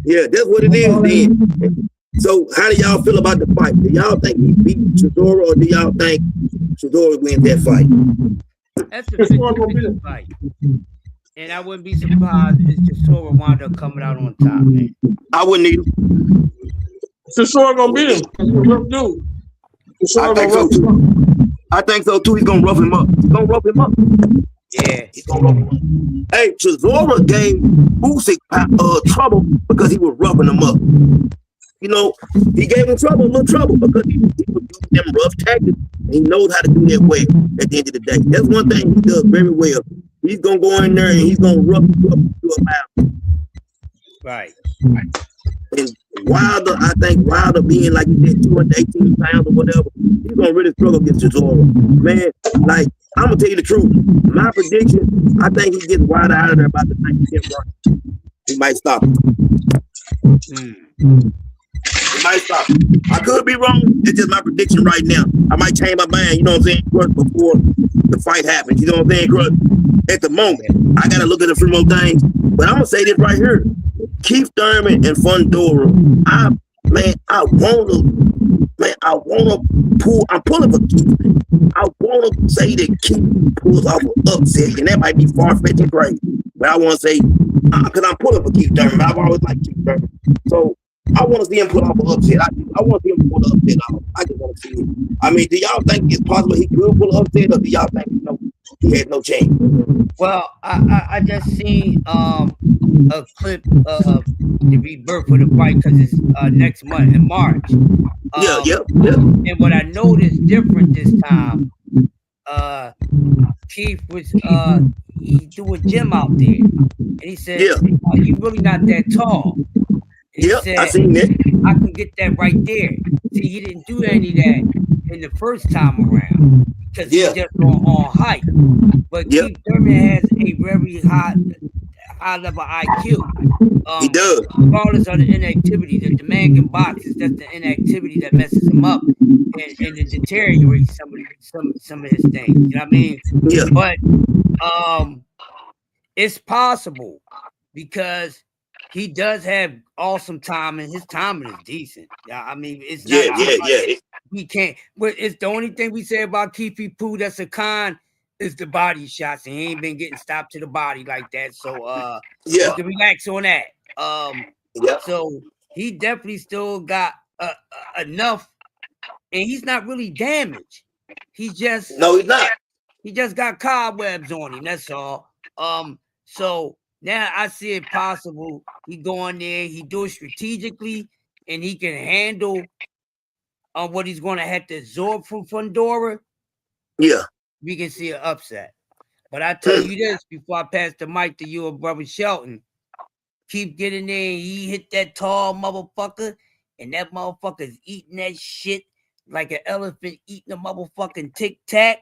Yeah, that's what it is then. So how do y'all feel about the fight? Do y'all think he beat Chisora, or do y'all think Chisora wins that fight? That's a 50-50 fight. And I wouldn't be surprised if Chisora wound up coming out on top, man. I wouldn't either. Chisora gonna beat him. He's a rough dude. I think so too. I think so too. He's gonna rough him up. He's gonna rough him up. Yeah. He's gonna rough him up. Hey, Chisora gave Usyk trouble because he was roughing him up. You know, he gave him trouble, a little trouble, because he was using them rough tactics. He knows how to do that well at the end of the day. That's one thing he does very well. He's going to go in there and he's going to rough you up to a mouth. Right. And Wilder, I think Wilder being like he did 218 pounds or whatever, he's going to really struggle against Chisora. Man, like, I'm going to tell you the truth. My prediction, I think he gets Wilder out of there about the 90th run. He might stop him. It might stop. I could be wrong. It's just my prediction right now. I might change my mind, you know what I'm saying, before the fight happens. You know what I'm saying, Cruz? At the moment, I got to look at a few more things. But I'm going to say this right here. Keith Thurman and Fundora, I'm pulling for Keith. I want to say that Keith pulls off an upset, and that might be far-fetched and crazy. But I want to say, because I'm pulling for Keith Thurman. I've always liked Keith Thurman. So, I want to see him pull off an upset. I want to see him pull an upset off. I just want to see it. I mean, do y'all think it's possible he could pull an upset, or do y'all think he has no chance? Well, I just seen a clip of the rebirth for the fight because it's next month in March. Yeah. And what I noticed different this time, Keith was he do a gym out there, and he said, "You really not that tall." Yeah, I seen that. I can get that right there. See, he didn't do any of that in the first time around because he's just on height. But Keith Thurman has a very high level IQ. He does. Regardless of the inactivity, the man can box. It's just the inactivity that messes him up and it deteriorates some of his things. You know what I mean? Yeah. But it's possible because he does have awesome timing. His timing is decent. I mean, it's not. He can't. But it's the only thing we say about Keefy Poo that's a con is the body shots, and he ain't been getting stopped to the body like that. So you can relax on that. So he definitely still got enough, and he's not really damaged. He's just he's not. He just got cobwebs on him. That's all. So. Now I see it possible. He go in there, he do it strategically, and he can handle what he's going to have to absorb from Fundora. Yeah. We can see an upset. But I tell you this before I pass the mic to you, brother Shelton. Keep getting there. He hit that tall motherfucker, and that motherfucker's eating that shit like an elephant eating a motherfucking Tic Tac.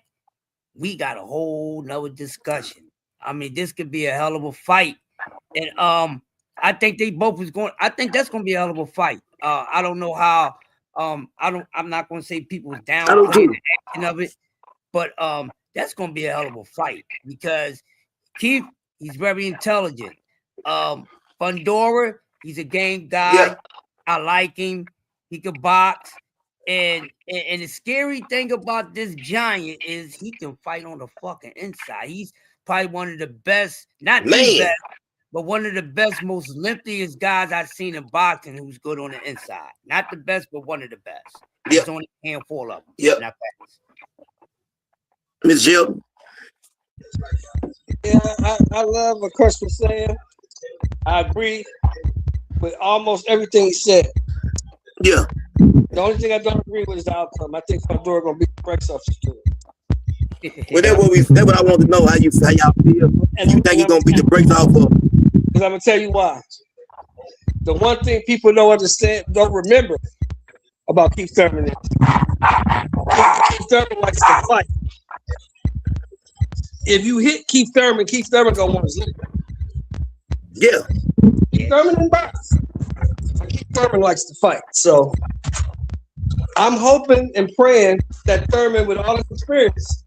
We got a whole nother discussion. I mean, this could be a hell of a fight. And I think they both is going. I think that's going to be a hell of a fight. I don't know how. I'm not going to say people's downplaying the action of it, but that's going to be a hell of a fight because Keith, he's very intelligent. Fundora, he's a game guy. Yeah. I like him. He can box. And the scary thing about this giant is he can fight on the fucking inside. He's probably one of the best, not the best, but one of the best, most lengthiest guys I've seen in boxing who's good on the inside. Not the best, but one of the best. There's only a handful of them. Yep. Ms. Jill. Yeah, I love what Chris was saying. I agree with almost everything he said. Yeah. The only thing I don't agree with is the outcome. I think Fundora gonna beat the brakes off his dude. Well, that's what I want to know. How y'all feel? And you think he's gonna beat the brakes off of? Because I'm gonna tell you why. The one thing people don't remember about Keith Thurman is Keith Thurman likes to fight. If you hit Keith Thurman gonna want his liver. Yeah. Keith Thurman in box. Keith Thurman likes to fight. So I'm hoping and praying that Thurman, with all his experience,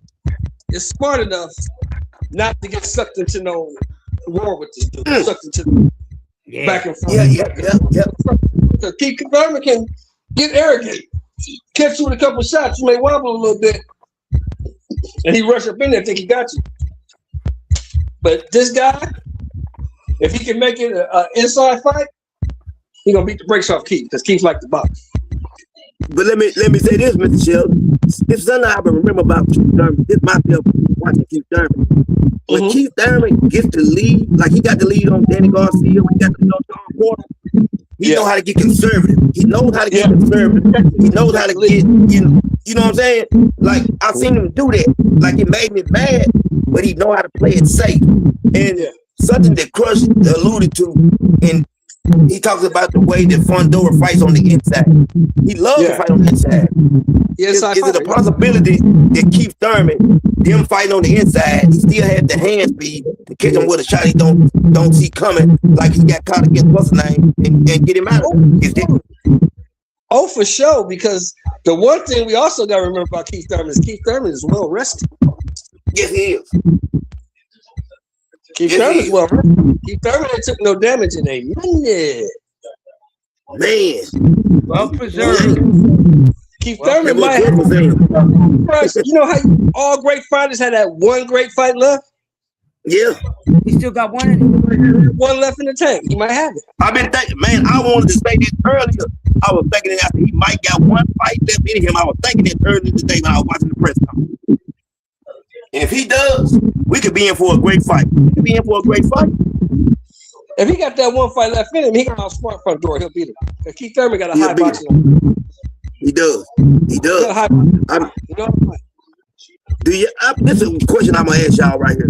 is smart enough not to get sucked into no war with this dude. Sucked into back and forth. Yeah. So Keith Thurman can get arrogant, catch you with a couple shots, you may wobble a little bit, and he rush up in there and think he got you. But this guy, if he can make it an inside fight, he's gonna beat the brakes off Keith because Keith like to box. But let me say this, Mr. Sheldon. It's something I remember about Keith Thurman. This myself watching Keith Thurman. When Keith Thurman gets the lead, like he got the lead on Danny Garcia, when he got the lead on John Porter, he know how to get conservative. He knows how to get conservative. He knows how to get, you know what I'm saying? Like I've seen him do that. Like it made me mad, but he know how to play it safe. And something that Crush alluded to, and he talks about the way that Fundora fights on the inside. He loves to fight on the inside. Is it a possibility that Keith Thurman, them fighting on the inside, he still had the hand speed to catch him with a shot he don't see coming, like he got caught against what's his name, and get him out of it? Oh, for sure. Because the one thing we also got to remember about Keith Thurman is well rested. Yes, he is. Keith Thurman is well rested. Keith Thurman ain't took no damage in a minute. Man, well preserved. Keith Thurman might have. You know how all great fighters had that one great fight left? Yeah. He still got one in it. One left in the tank. He might have it. I've been thinking, man, I wanted to say this earlier. I was thinking that after he might got one fight left in him. I was thinking this earlier today when I was watching the press conference. And if he does, we could be in for a great fight. If he got that one fight left in him, he got outsmart front door. He'll beat him. Because Keith Thurman got a high boxing. He does. This is a question I'm gonna ask y'all right here.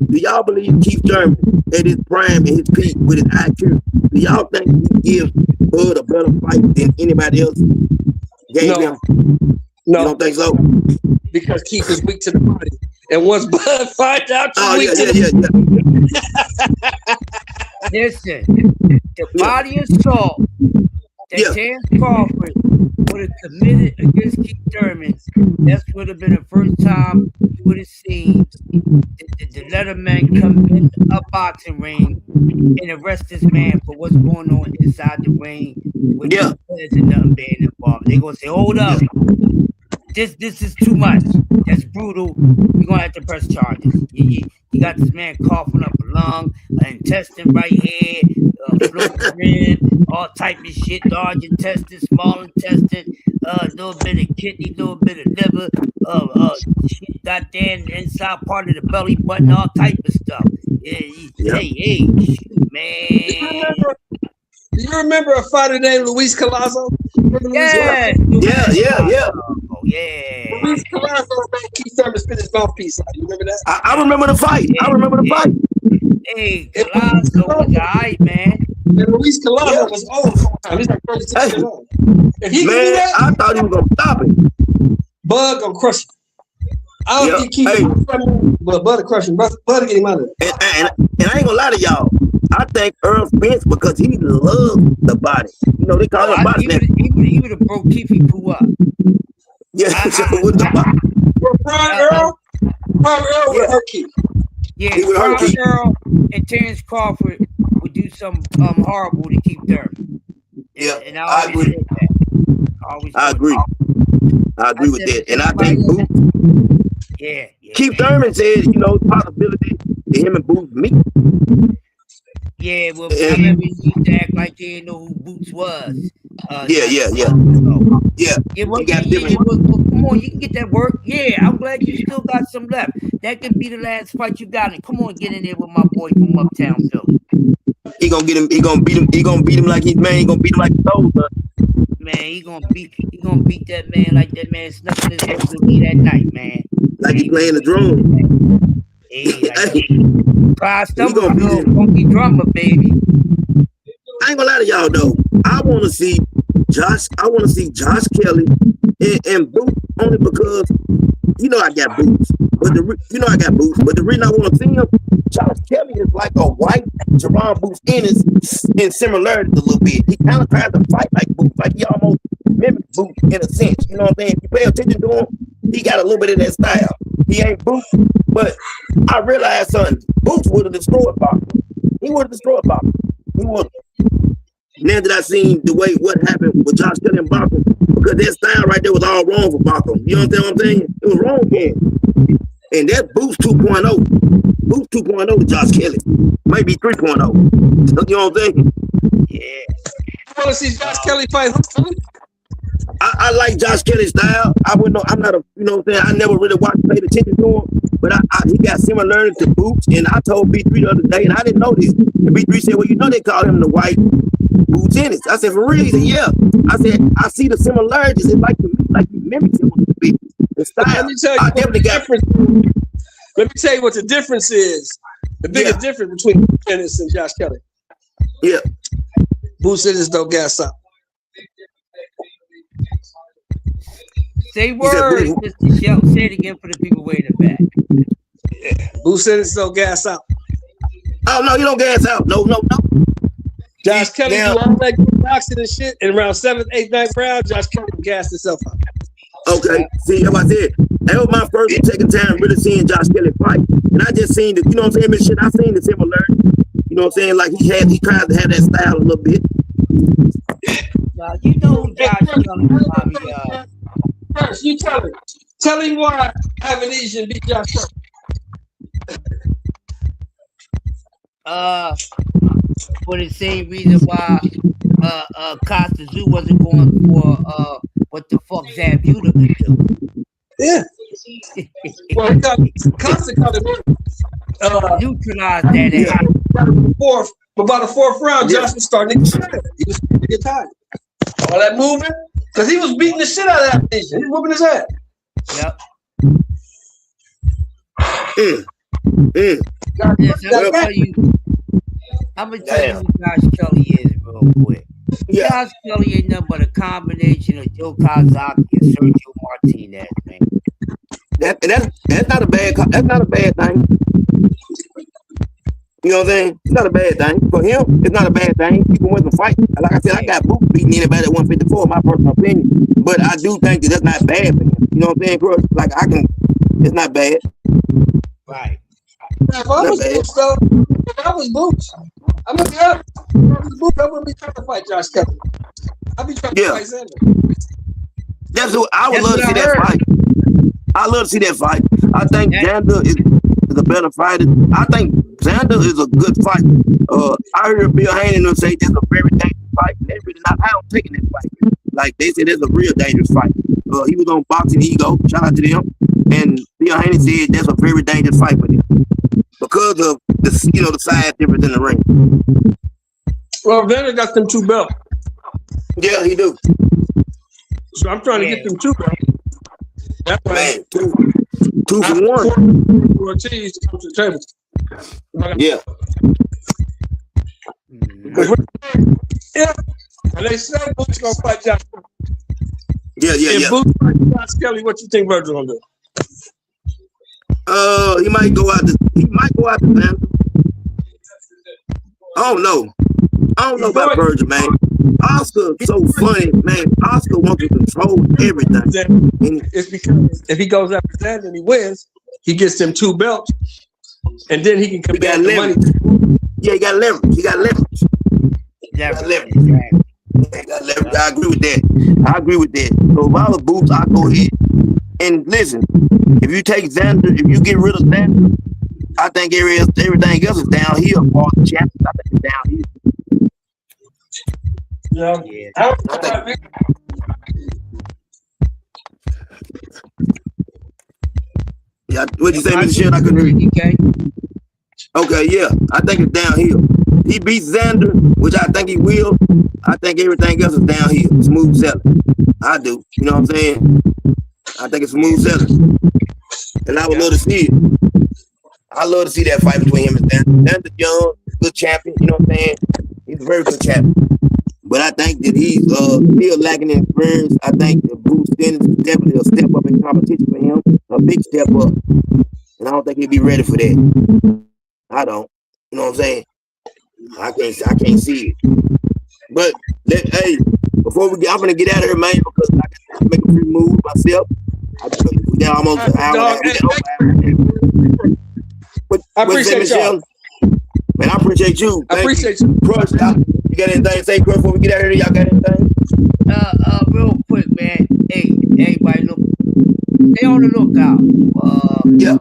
Do y'all believe Keith Thurman at his prime and his peak with his IQ? Do y'all think he gives Bud a better fight than anybody else gave him? No. You don't think so? Because Keith is weak to the body. And once Bud finds out Listen, the body is soft that Terrence Crawford would have committed against Keith Thurman. That would have been the first time you would have seen the letterman come in a boxing ring and arrest this man for what's going on inside the ring with the players and nothing being involved. They're gonna say, hold up. This is too much. That's brutal. We're gonna have to press charges. You got this man coughing up a lung, an intestine right here, fluid, all type of shit, large intestine, small intestine, a little bit of kidney, little bit of liver, goddamn inside part of the belly button, all type of stuff. Hey, shoot, man. Do you remember a fighter named Luis Collazo? Yeah. Oh, yeah. Luis Collazo made Keith Thurman spin his mouthpiece out. You remember that? I remember the fight. Hey, Collazo was alright, man. And Luis Collazo was old. He's like 36 years old. If he can do that, I thought he was gonna stop it. Bud gonna crush him. I don't think Keith, but Bud will crush him. Bud will get him out of it. And I ain't gonna lie to y'all. I think Earl Spence, because he loves the body. You know, they call him body. He would have broke Keefy Poo up. Yeah, with the body. Prime Earl would hurt Keith. Yeah, Prime Earl and Terrence Crawford would do something horrible to Keith Thurman. Yeah, and I agree. I agree with that. And I think Booth. Yeah. Keith Thurman said, you know, possibility that him and Booth meet. Yeah, well, I remember he used to act like they didn't know who Boots was. Yeah. Well, come on, you can get that work. Yeah, I'm glad you still got some left. That could be the last fight you got. And come on, get in there with my boy from Uptown Philly. He gonna get him. He gonna beat him like he's man. He gonna beat him like he's old, son. Man, he gonna beat that man like that man snuck in his head with me that night, man. Like he playing the drum. Hey, Pride Stumble, funky drummer, baby. I ain't gonna lie to y'all though. I want to see I want to see Josh Kelly and Boots only because I got boots. But I got boots. But the reason I want to see him, Josh Kelly is like a white Jerron Boots in similarity a little bit. He kind of tries to fight like Boots, like he almost mimics Boots in a sense. You know what I'm saying? If you pay attention to him, he got a little bit of that style. He ain't Boots, but I realized something. Boots would have destroyed Boxing. He would have destroyed Boxing. He would. Now that I seen what happened with Josh Kelly and Boxing, because that style right there was all wrong for Boxing. You understand what I'm saying? It was wrong, man. And that Boost 2.0. Boost 2.0 to Josh Kelly. Maybe 3.0. You know what I'm saying? Yeah. You want to see Josh Kelly fight? I like Josh Kelly's style. I wouldn't know. I'm not a, you know what I'm saying? I never really paid attention to him, but he got similarity to Boots. And I told B3 the other day, and I didn't know this. And B3 said, well, they call him the white Boots Ennis. I said, for real? He said, yeah. I said, I see the similarities. It's like you mimic him a little bit. The style. Let me tell you what the difference. Let me tell you what the difference is. The biggest difference between Boots Ennis and Josh Kelly. Yeah. Boots Ennis don't gas up. Say words, Mr. Shelp. Say it again for the people way in the back. Boots Ennis don't gas out. Oh no, you don't gas out. No. Josh Kelly do all that good boxing and shit. In around 7th, 8th, 9th round, Josh Kelly gassed himself out. Okay, see, like I said, that was my first and second time really seeing Josh Kelly fight. And I just seen the, you know what I'm saying, shit, I seen the similarity. You know what I'm saying? Like he tries to have that style a little bit. You know who Josh Kelly remind me of? First, you tell him. Tell him why Avanesian beat Josh Kelly. For the same reason why Costa Zoo wasn't going for what the fuck Zambuda could do. Yeah. Well, Costa got him neutralized that ass. About the fourth round, Josh was starting to get tired. He was starting to get tired. All that movement, because he was beating the shit out of that nation. He was whooping his head. Yep. I'm gonna tell you who Josh Kelly is real quick. Yeah. Josh Kelly ain't nothing but a combination of Joe Kazaki and Sergio Martinez, man. That's not a bad thing. You know what I'm saying? It's not a bad thing. For him, it's not a bad thing. He can win the fight. Like I said, I got Boots beating anybody at 154, in my personal opinion. But I do think that's not bad for him. You know what I'm saying, bro? Like it's not bad. Right. Now, if I was Boots, though, if I was Boots, I'm gonna be honest. If I was Boots, I wouldn't be trying to fight Josh Kelly. I'd be trying to fight Xander. That's what I would love to see that fight. I love to see that fight. I think Xander is a better fighter. I think Xander is a good fighter. I heard Bill Haney say that's a very dangerous fight. They're really not out taking that fight. Like they said, it's a real dangerous fight. He was on Boxing Ego. Shout out to them. And Bill Haney said that's a very dangerous fight for them because of the size difference in the ring. Well, Xander got them 2 belts. Yeah, he do. So I'm trying to get them 2 belts. That's right. 2 for 1. Ortiz to come to the table. Yeah. Yeah. And they say Boots gonna fight Josh Kelly. Yeah. If Boots fight Josh Kelly, what you think Virgil gonna do? He might go out to Xander. I don't know about Virgil, man. Oscar so funny, man. Oscar wants to control everything. It's because if he goes after Xander and he wins, he gets them 2 belts, and then he can command the money. Yeah, he got leverage. He got leverage. I agree with that. So if I was Boots, I'd go ahead. And listen, if you take Xander, if you get rid of Xander, I think everything else is downhill. For the champions, I think it's downhill. Yeah, what'd you say, Mr. Shedd? I couldn't hear you. Okay, yeah, I think it's downhill. He beats Xander, which I think he will. I think everything else is downhill. Smooth sailing. I do. You know what I'm saying? I think it's smooth sailing. And I would love to see it. I love to see that fight between him and Xander. Xander's young, good champion. You know what I'm saying? He's a very good champion. But I think that he's still lacking in experience. I think that Bruce Dennis is definitely a step up in competition for him, a big step up. And I don't think he'll be ready for that. I don't. You know what I'm saying? I can't see it. But hey, before I'm gonna get out of here, man, because I got to make a few moves myself. We got almost an hour. I appreciate y'all. Man, I appreciate you. I appreciate you. Crush, you got anything to say, Crush, before we get out of here? Y'all got anything? Real quick, man. Hey, everybody, look, stay on the lookout. Yeah.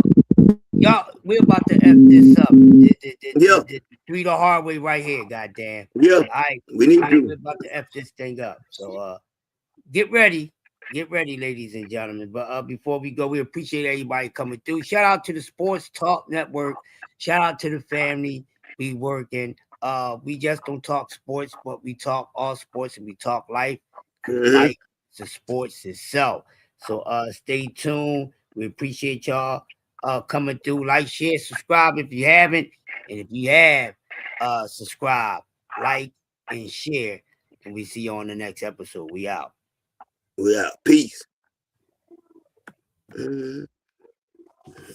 Y'all, we're about to F this up. Yeah. The hard way right here, goddamn. Yeah. We need to. We're about to F this thing up. So get ready. Get ready, ladies and gentlemen. But before we go, we appreciate everybody coming through. Shout out to the Sports Talk Network. Shout out to the family. We working. We just don't talk sports, but we talk all sports and we talk life. Life is the sports itself. So stay tuned. We appreciate y'all coming through. Like, share, subscribe if you haven't. And if you have, subscribe, like, and share. And we see you on the next episode. We out. We out. Peace.